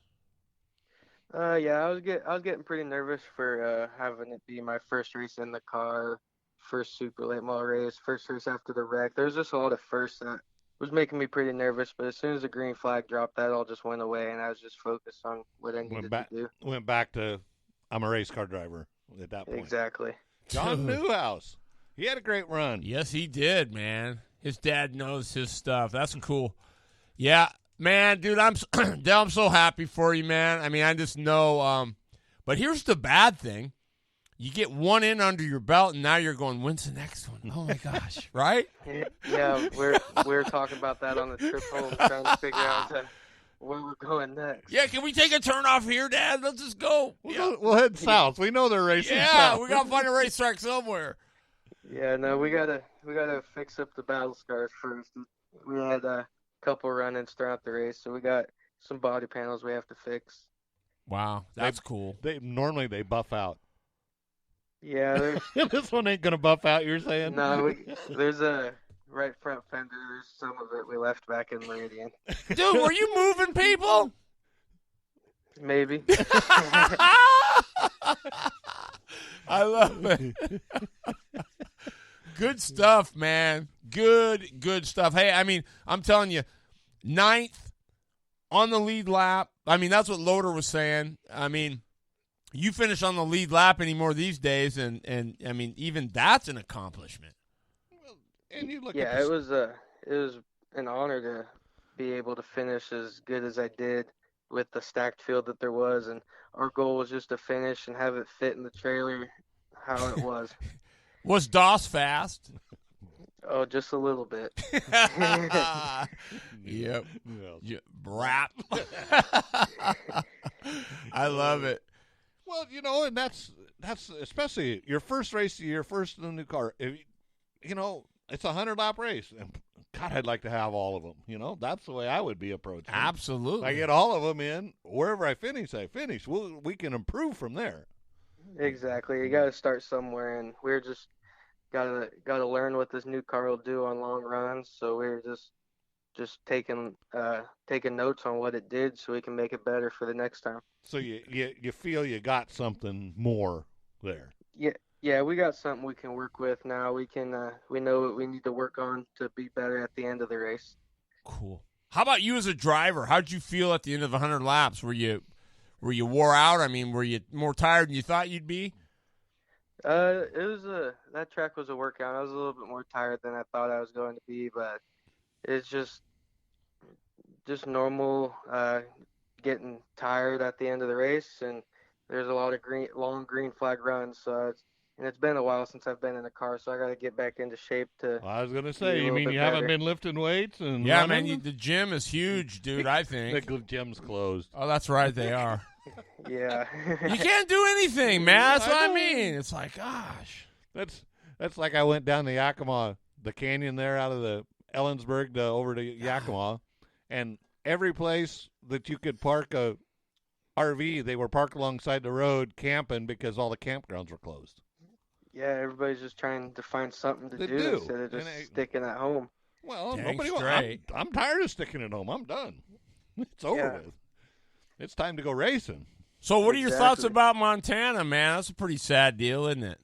Yeah, I was getting pretty nervous for having it be my first race in the car, first super late model race, first race after the wreck. There's just a lot of firsts that was making me pretty nervous, but as soon as the green flag dropped, that all just went away, and I was just focused on what I needed to do. Went back to I'm a race car driver at that point. Exactly. John Newhouse. He had a great run. Yes, he did, man. His dad knows his stuff. That's cool. Yeah, man, dude, I'm so happy for you, man. I just know. But here's the bad thing: you get one in under your belt, and now you're going, "When's the next one?" Oh my gosh, right? Yeah, we're talking about that on the trip home, trying to figure out where we're going next. Yeah, can we take a turn off here, Dad? Let's just go. We'll head south. We know they're racing south. Yeah, we gotta find a racetrack somewhere. Yeah, no, we gotta fix up the battle scars first. We had couple run-ins throughout the race, so we got some body panels we have to fix. Wow, that's cool. They buff out. Yeah, This one ain't gonna buff out. You're saying? no, there's a right front fender. There's some of it we left back in Meridian. Dude, were you moving people? Maybe. I love it. Good stuff, man. Good stuff. Hey, I mean, I'm telling you, 9th on the lead lap. I mean, that's what Loader was saying. I mean, you finish on the lead lap anymore these days, and I mean, even that's an accomplishment. Well, and you look Yeah, at it was an honor to be able to finish as good as I did with the stacked field that there was, and our goal was just to finish and have it fit in the trailer how it was. Was Doss fast? Oh, just a little bit. Yep. Rap. I love it. Well, you know, and that's especially your first race, your first in the new car. You know, it's a 100-lap race, and God, I'd like to have all of them. You know, that's the way I would be approaching. Absolutely. I get all of them in. Wherever I finish, I finish. We can improve from there. Exactly. You got to start somewhere, and we're just gotta learn what this new car will do on long runs. So we're just taking notes on what it did, so we can make it better for the next time. So you feel you got something more there. Yeah, we got something we can work with now. We know what we need to work on to be better at the end of the race. Cool. How about you as a driver? How'd you feel at the end of 100 laps? Were you wore out? I mean, were you more tired than you thought you'd be? That track was a workout. I was a little bit more tired than I thought I was going to be, but it's just normal getting tired at the end of the race, and there's a lot of long green flag runs. So it's been a while since I've been in a car, so I got to get back into shape to. Well, I was gonna say, you mean you haven't been lifting weights and yeah, running? man, the gym is huge, dude. I think the gym's closed. Oh, that's right, they are. Yeah. You can't do anything, man. That's what I mean. It's like, gosh. That's like I went down the Yakima, the canyon there out of the Ellensburg over to Yakima, and every place that you could park a RV, they were parked alongside the road camping because all the campgrounds were closed. Yeah, everybody's just trying to find something to do instead of just sticking at home. Well, Dang nobody straight. I'm tired of sticking at home. I'm done. It's over with. It's time to go racing. So what are your thoughts Exactly. about Montana, man? That's a pretty sad deal, isn't it?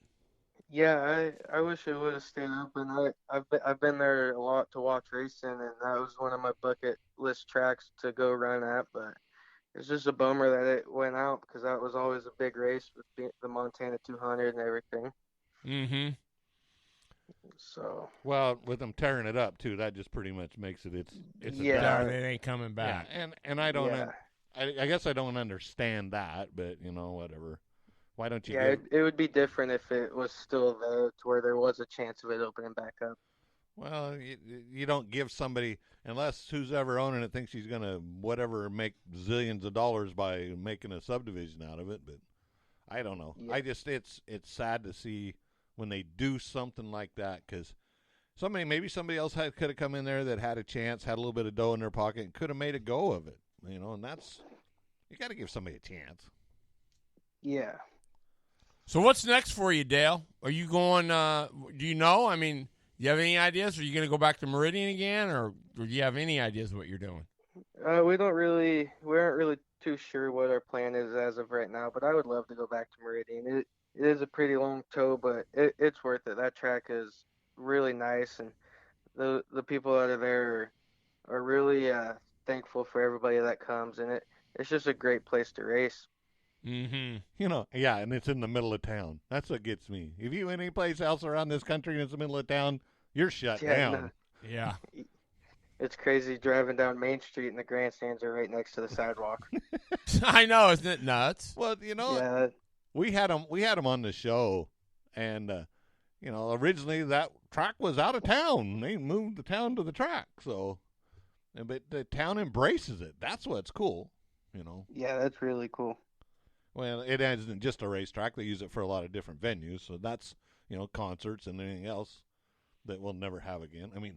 Yeah, I wish it would have stayed open. I've been there a lot to watch racing, and that was one of my bucket list tracks to go run at. But it's just a bummer that it went out, because that was always a big race with the Montana 200 and everything. Mm-hmm. So Well, with them tearing it up too, that just pretty much makes it. It's a Yeah. done. No, they ain't coming back. Yeah, and I don't. yeah, I guess I don't understand that, but whatever. Why don't you? yeah, it would be different if it was still there, to where there was a chance of it opening back up. Well, you don't give somebody, unless who's ever owning it thinks he's going to make zillions of dollars by making a subdivision out of it. But I don't know. Yeah. I just it's sad to see when they do something like that, because maybe somebody else could have come in there that had a chance, had a little bit of dough in their pocket, and could have made a go of it. And that's, you got to give somebody a chance. Yeah. So what's next for you, Dale? Are you going, do you know? I mean, do you have any ideas? Are you going to go back to Meridian again, or do you have any ideas of what you're doing? We aren't really too sure what our plan is as of right now, but I would love to go back to Meridian. It is a pretty long tow, but it's worth it. That track is really nice, and the people that are there are really thankful for everybody that comes, and it's just a great place to race. Mm-hmm. Yeah, and it's in the middle of town. That's what gets me. If you any place else around this country and it's the middle of town, you're shut down. No, Yeah. it's crazy driving down Main Street and the grandstands are right next to the sidewalk. I know, isn't it nuts? Well, Yeah, we had them on the show, and originally that track was out of town. They moved the town to the track, but the town embraces it. That's what's cool. yeah, that's really cool. Well, it isn't just a racetrack. They use it for a lot of different venues. So that's, concerts and anything else that we'll never have again. I mean,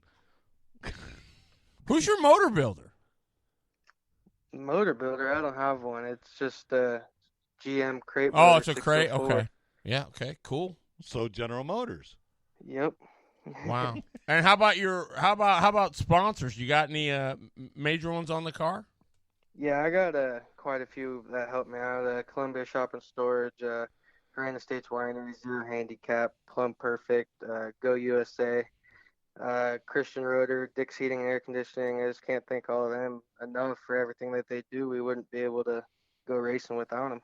Who's your motor builder? Motor builder, I don't have one. It's just a GM crate. Oh, motor, it's a crate. 604. Okay. Yeah. Okay. Cool. So General Motors. Yep. Wow. And how about sponsors? You got any major ones on the car? Yeah, I got quite a few that helped me out. Columbia Shop and Storage, Granite States Winery, Zero Handicap, Plum Perfect, Go USA, Christian Rotor, Dick's Heating and Air Conditioning. I just can't thank all of them enough for everything that they do. We wouldn't be able to go racing without them.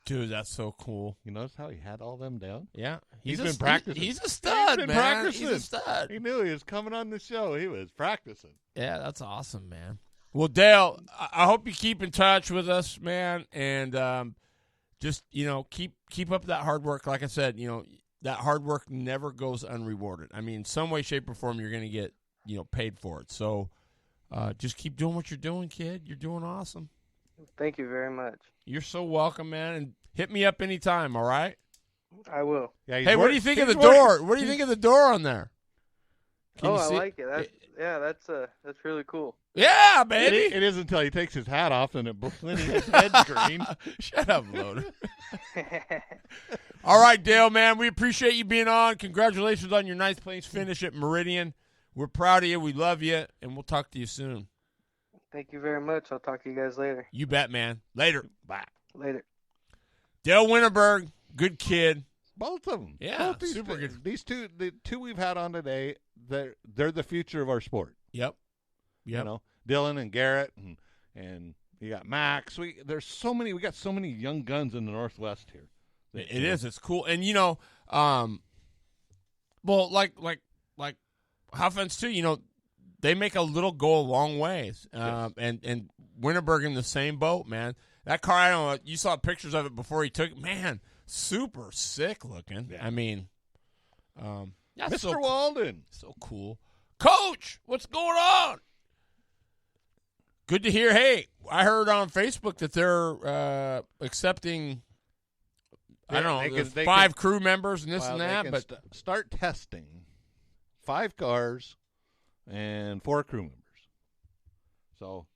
Dude, that's so cool. You notice how he had all them down? Yeah. He's been practicing. He's a stud, He's been man. practicing. He's a stud. He knew he was coming on the show. He was practicing. Yeah, that's awesome, man. Well, Dale, I hope you keep in touch with us, man, and just, keep up that hard work. Like I said, that hard work never goes unrewarded. I mean, some way, shape, or form, you're going to get, paid for it. So just keep doing what you're doing, kid. You're doing awesome. Thank you very much. You're so welcome, man, and hit me up anytime, all right? I will. Yeah, Hey, what do you think of the door? What do you think of the door on there? Can you I see? like it. That's really cool. Yeah, baby. It is until he takes his hat off and then his head green. Shut up, Loader. All right, Dale, man, we appreciate you being on. Congratulations on your ninth place finish at Meridian. We're proud of you. We love you, and we'll talk to you soon. Thank you very much. I'll talk to you guys later. You bet, man. Later. Bye. Later. Dale Winterberg, good kid. Both of them. Yeah, Both these super good. These two, the two we've had on today, they're the future of our sport. Yep. You know, Dillion and Garrett and you got Max. There's so many. We got so many young guns in the Northwest here. It is. It's cool. And well, like Huffins too. They make a little go a long ways. Yes. And Winterberg in the same boat, man. That car, I don't know. You saw pictures of it before he took it. Man, super sick looking. Yeah. I mean, that's Mr. Walden. So cool. Coach, what's going on? Good to hear. Hey, I heard on Facebook that they're accepting, I don't know, they 5 crew members and this and they that. can But start testing 5 cars and 4 crew members. So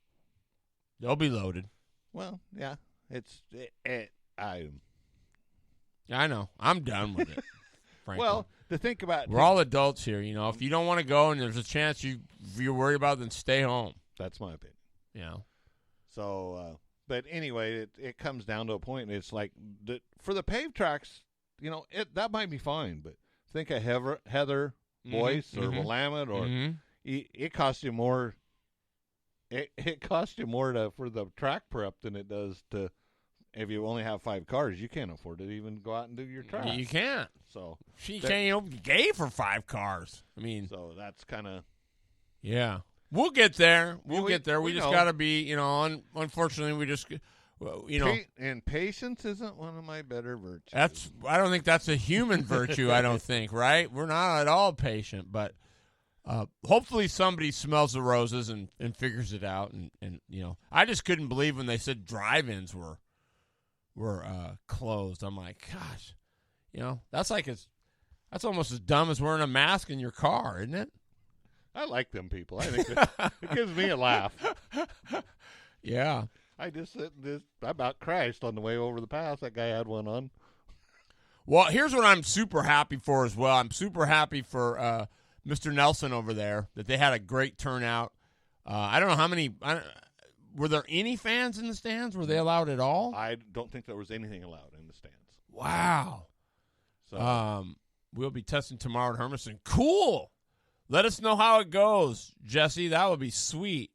they'll be loaded. well, yeah, I know. I'm done with it. Frankly. well, to think about. We're all adults here. If you don't want to go and there's a chance you're worried about it, then stay home. That's my opinion. Yeah. So, but anyway, it comes down to a point. It's like for the paved tracks, that might be fine. But think of Heather, Boyce, or Willamette, or it costs you more. It costs you more for the track prep than it does to if you only have 5 cars. You can't afford to even go out and do your track. You can't. So She can't be gay for 5 cars. I mean, so that's kind of yeah. We'll get there. Yeah, We'll get there. We just got to be, unfortunately, we just, and patience isn't one of my better virtues. I don't think that's a human virtue, I don't think, right? We're not at all patient, but hopefully somebody smells the roses and figures it out. And I just couldn't believe when they said drive-ins were closed. I'm like, gosh, that's almost as dumb as wearing a mask in your car, isn't it? I like them people. I think it gives me a laugh. Yeah. I about crashed on the way over the pass. That guy had one on. Well, here's what I'm super happy for as well. I'm super happy for Mr. Nelson over there that they had a great turnout. I don't know how many. Were there any fans in the stands? Were they allowed at all? I don't think there was anything allowed in the stands. Wow. So we'll be testing tomorrow at Hermiston. Cool. Let us know how it goes, Jesse. That would be sweet.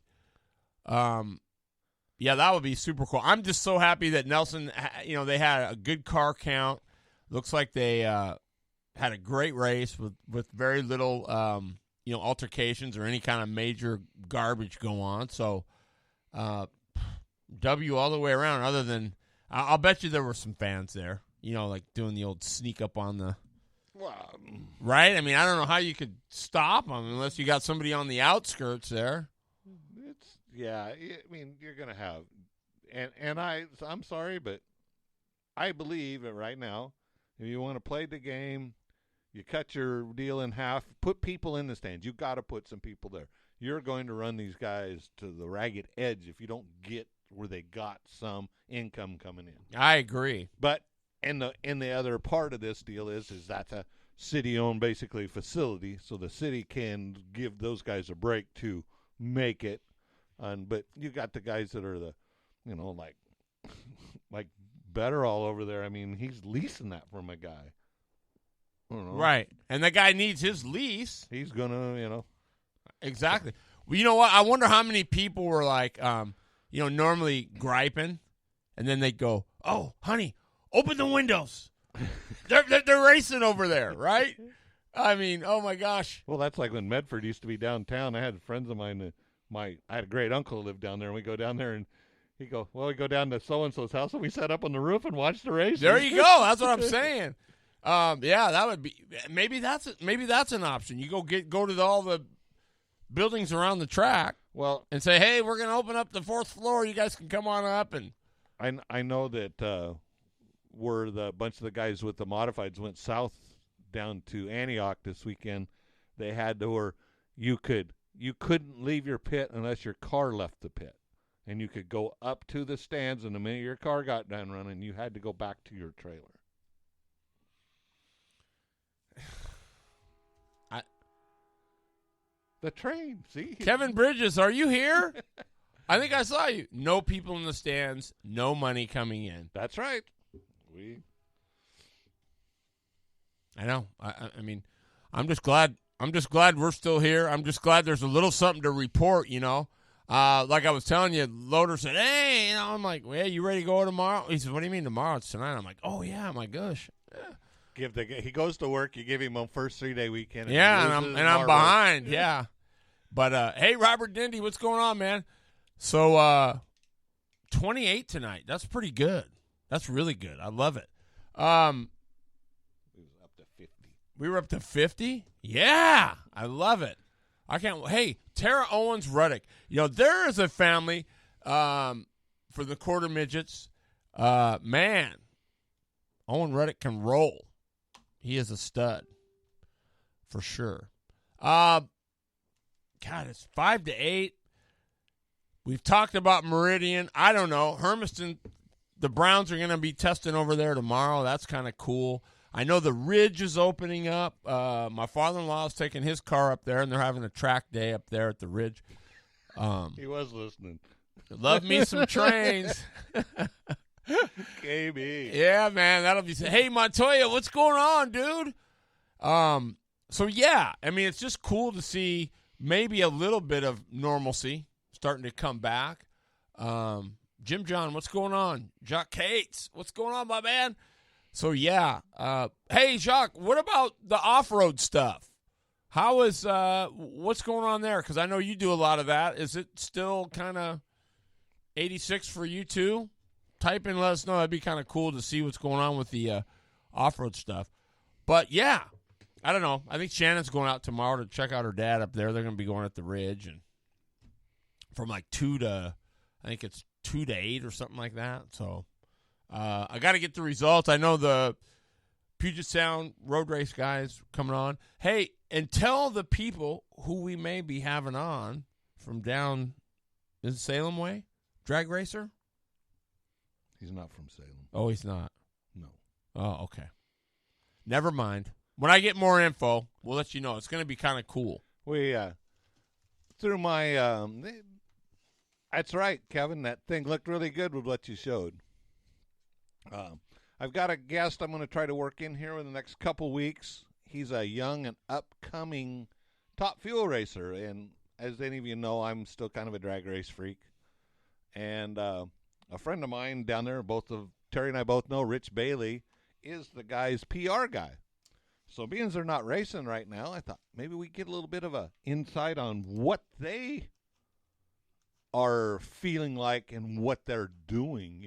Yeah, that would be super cool. I'm just so happy that Nelson, they had a good car count. Looks like they had a great race with very little, altercations or any kind of major garbage go on. So, W all the way around. Other than, I'll bet you there were some fans there. Like doing the old sneak up on the. Well, right? I mean, I don't know how you could stop them unless you got somebody on the outskirts there. I mean, you're going to have, and I'm sorry, but I believe that right now, if you want to play the game, you cut your deal in half, put people in the stands. You got to put some people there. you're going to run these guys to the ragged edge if you don't get where they got some income coming in. I agree. But and the other part of this deal is that's a city-owned basically facility, so the city can give those guys a break to make it. But you got the guys that are like Better all over there. I mean, he's leasing that from a guy. I don't know. Right. And the guy needs his lease. He's gonna, Exactly. Well, you know what? I wonder how many people were like, normally griping, and then they'd go, "Oh, honey, open the windows. They're racing over there, right?" I mean, oh my gosh. Well, that's like when Medford used to be downtown. I had friends of mine. I had a great uncle who lived down there, and we go down there, and we go down to so and so's house, and we sat up on the roof and watched the race. There you go. That's what I'm saying. Yeah, that would be maybe that's an option. You go to all the buildings around the track, and say, "Hey, we're going to open up the 4th floor. You guys can come on up." And I know that where the bunch of the guys with the modifieds went south down to Antioch this weekend, they had to where you couldn't leave your pit unless your car left the pit, and you could go up to the stands, and the minute your car got done running, you had to go back to your trailer. The train, see? Kevin Bridges, are you here? I think I saw you. No people in the stands, no money coming in. That's right. I know. I mean, I'm just glad we're still here. I'm just glad there's a little something to report, Like I was telling you, Loader said, "Hey," I'm like, "Well, you ready to go tomorrow?" He said, "What do you mean tomorrow? It's tonight." I'm like, "Oh yeah, my gosh." Yeah. He goes to work, you give him a first 3-day weekend. Yeah, and I'm behind. Yeah. But hey, Robert Dindy, what's going on, man? So 28 tonight. That's pretty good. That's really good. I love it. We was up to 50. We were up to 50? Yeah. I love it. I can't. Hey, Tara Owens Ruddick. There is a family for the quarter midgets. Man, Owen Ruddick can roll. He is a stud for sure. God, it's 5-8. We've talked about Meridian. I don't know. Hermiston, the Browns are going to be testing over there tomorrow. That's kind of cool. I know the Ridge is opening up. My father-in-law is taking his car up there, and they're having a track day up there at the Ridge. He was listening. Love me some trains. KB. Yeah, man, that'll be. Hey, Montoya, what's going on, dude? So yeah, I mean, it's just cool to see maybe a little bit of normalcy starting to come back. Jim John, what's going on? Jacques Cates, what's going on, my man? So yeah, hey Jacques, what about the off-road stuff? How is what's going on there? Because I know you do a lot of that. Is it still kind of 86 for you too? Type in, let us know. That'd be kind of cool to see what's going on with the off-road stuff. But, yeah, I don't know. I think Shannon's going out tomorrow to check out her dad up there. They're going to be going at the Ridge. And from like 2 to 8 or something like that. So I got to get the results. I know the Puget Sound road race guys coming on. Hey, and tell the people who we may be having on from down, is it Salem way? Drag racer? He's not from Salem. Oh, he's not? No. Oh, okay. Never mind. When I get more info, we'll let you know. It's going to be kind of cool. We, through my, that's right, Kevin. That thing looked really good with what you showed. I've got a guest I'm going to try to work in here in the next couple weeks. He's a young and upcoming top fuel racer. And as any of you know, I'm still kind of a drag race freak. And, a friend of mine down there, Terry and I both know, Rich Bailey, is the guy's PR guy. So being they're not racing right now, I thought maybe we get a little bit of a insight on what they are feeling like and what they're doing,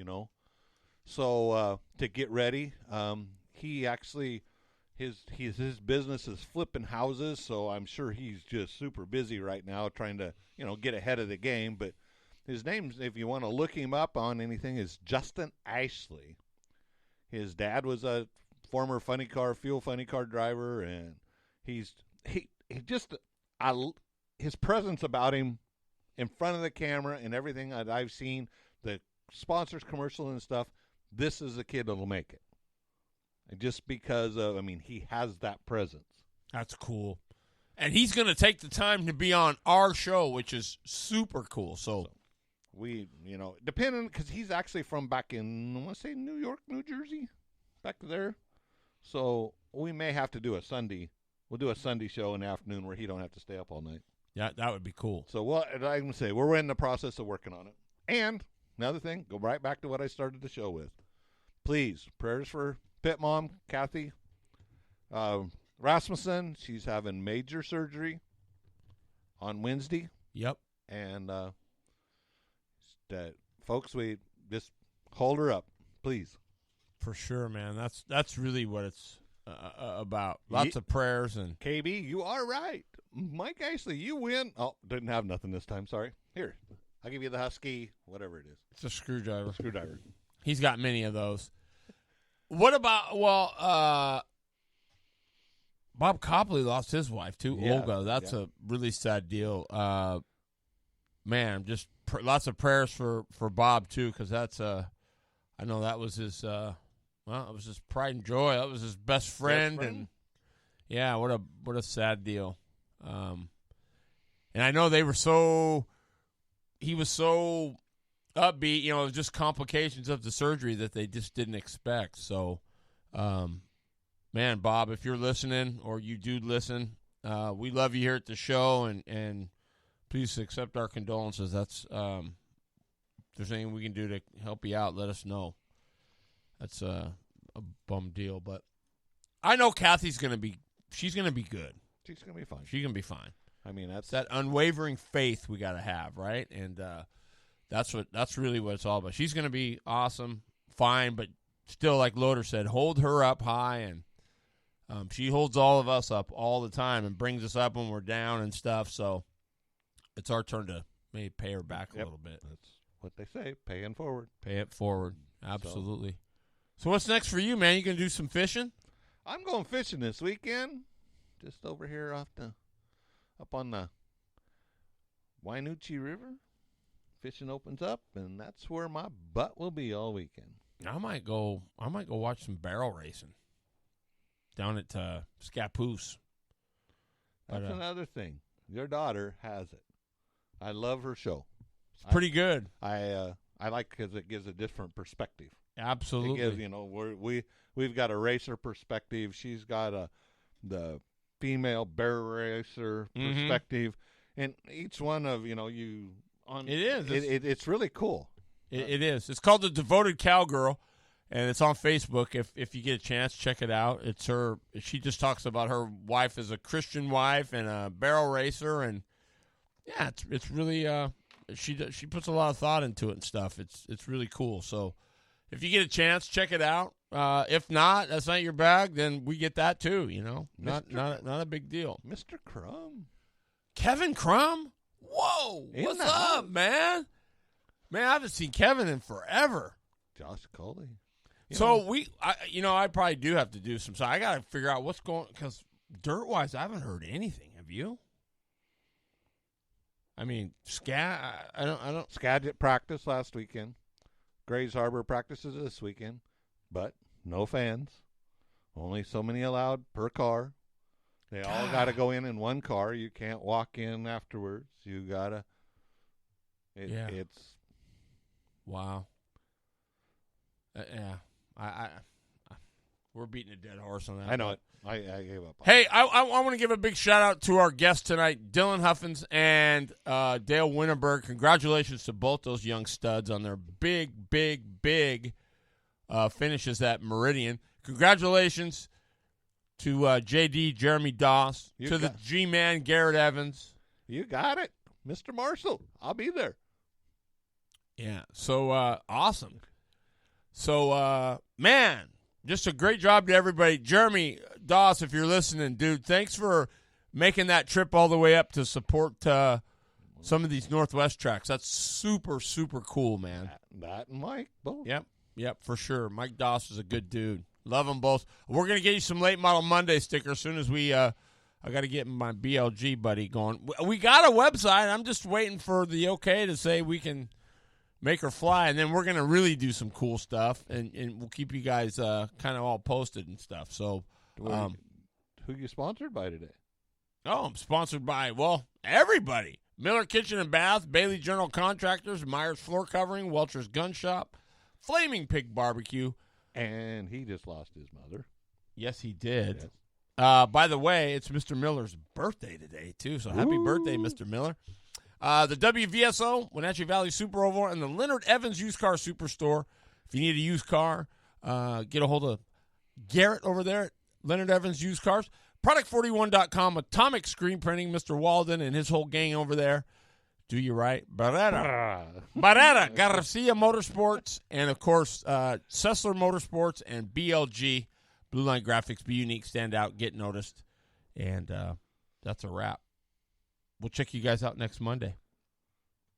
So to get ready, he actually, his business is flipping houses, so I'm sure he's just super busy right now trying to, get ahead of the game, but his name, if you want to look him up on anything, is Justin Ashley. His dad was a former funny car driver, and he just, his presence about him in front of the camera and everything that I've seen, the sponsors, commercial and stuff, this is a kid that'll make it. And just because of, he has that presence. That's cool. And he's going to take the time to be on our show, which is super cool. So we, depending, because he's actually from back in, I want to say New York, New Jersey, back there. So we may have to do a Sunday. We'll do a Sunday show in the afternoon where he don't have to stay up all night. Yeah, that would be cool. So what I'm going to say, we're in the process of working on it. And another thing, go right back to what I started the show with. Please, prayers for Pit Mom, Kathy Rasmussen. She's having major surgery on Wednesday. Yep. And folks, we just hold her up, please. For sure, man. That's really what it's about. Lots of prayers. And KB, you are right. Mike Ashley, you win. Oh, didn't have nothing this time. Sorry. Here, I'll give you the Husky, whatever it is. It's a screwdriver. Screwdriver. He's got many of those. What about, Bob Copley lost his wife, too, Yeah, Olga. That's a really sad deal. Man, just lots of prayers for Bob, too, because that's, I know that was his, it was his pride and joy. That was his best friend. And, yeah, what a sad deal. And I know he was so upbeat, it was just complications of the surgery that they just didn't expect. So, man, Bob, if you're listening or you do listen, we love you here at the show, and please accept our condolences. That's if there's anything we can do to help you out, let us know. That's a bum deal, but I know Kathy's going to be good. She's going to be fine. She's going to be fine. That's that unwavering faith we got to have, right? And that's really what it's all about. She's going to be awesome, fine, but still, like Loader said, hold her up high, and she holds all of us up all the time and brings us up when we're down and stuff. So it's our turn to maybe pay her back a little bit. That's what they say, paying forward. Pay it forward. Absolutely. So what's next for you, man? You going to do some fishing? I'm going fishing this weekend. Just over here up on the Wainuchi River. Fishing opens up, and that's where my butt will be all weekend. I might go watch some barrel racing down at Scappoose. That's another thing. Your daughter has it. I love her show. It's pretty good. I like because it gives a different perspective. Absolutely. It gives, we've got a racer perspective. She's got the female barrel racer perspective, and each one of you on it is. It's really cool. It is. It's called The Devoted Cowgirl, and it's on Facebook. If you get a chance, check it out. It's her. She just talks about her wife as a Christian wife and a barrel racer, and yeah, it's really she puts a lot of thought into it and stuff. It's really cool. So if you get a chance, check it out. If not, that's not your bag, then we get that too. Not a big deal. Mr. Crumb, Kevin Crumb. Whoa, what's up, man? Man, I haven't seen Kevin in forever. Josh Coley. I probably do have to do some. So I got to figure out what's going, because dirt-wise, I haven't heard anything. Have you? Skagit practiced last weekend. Grays Harbor practices this weekend, but no fans. Only so many allowed per car. They all got to go in one car. You can't walk in afterwards. You got to. It's. Wow. We're beating a dead horse on that. I know it. I gave up. Hey, I want to give a big shout out to our guests tonight, Dillion Huffins and Dale Winterberg. Congratulations to both those young studs on their big finishes at Meridian. Congratulations to JD Jeremy Doss, the G-Man Garrett Evans. You got it, Mr. Marshall. I'll be there. Yeah, so awesome. So, man, just a great job to everybody. Jeremy Doss, if you're listening, dude, thanks for making that trip all the way up to support some of these Northwest tracks. That's super, super cool, man. That and Mike, both. Yep, for sure. Mike Doss is a good dude. Love them both. We're going to get you some Late Model Monday stickers as soon as we I got to get my BLG buddy going. We got a website. I'm just waiting for the okay to say we can make her fly, and then we're going to really do some cool stuff, and we'll keep you guys kind of all posted and stuff. So, who you sponsored by today? Oh, I'm sponsored by, well, everybody. Miller Kitchen and Bath, Bailey General Contractors, Myers Floor Covering, Welcher's Gun Shop, Flaming Pig Barbecue. And he just lost his mother. Yes, he did. Yes. By the way, it's Mr. Miller's birthday today, too, so happy birthday, Mr. Miller. The WVSO, Wenatchee Valley Super Oval, and the Leonard Evans Used Car Superstore. If you need a used car, get a hold of Garrett over there at Leonard Evans Used Cars. Product41.com, Atomic Screen Printing, Mr. Walden and his whole gang over there. Do you right? Barrera, Garcia Motorsports, and, of course, Sessler Motorsports and BLG, Blue Line Graphics. Be unique, stand out, get noticed. And that's a wrap. We'll check you guys out next Monday.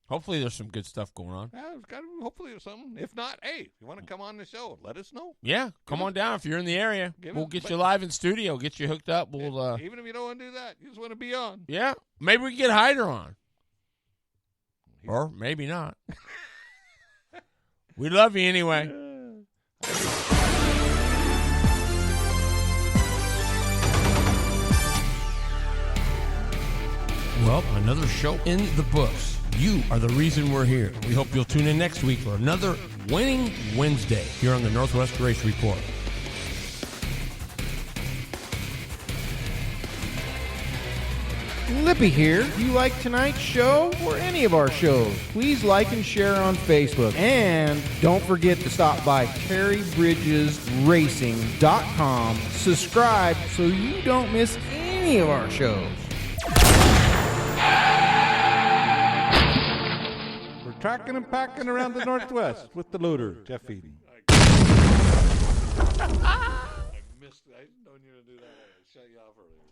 Hopefully there's some good stuff going on. Yeah, hopefully there's something. If not, hey, if you want to come on the show, let us know. Yeah, come on down if you're in the area. We'll get you live in studio, get you hooked up. We'll even if you don't want to do that, you just want to be on. Yeah, maybe we can get Hyder on. Or maybe not. We love you anyway. Well, another show in the books. You are the reason we're here. We hope you'll tune in next week for another Winning Wednesday here on the Northwest Race Report. Lippy here. If you like tonight's show or any of our shows, please like and share on Facebook. And don't forget to stop by TerryBridgesRacing.com. Subscribe so you don't miss any of our shows. We're tracking and packing around the Northwest with the loader, Jeff Eaton. I missed it. I didn't know you were going to do that. I shut you off earlier.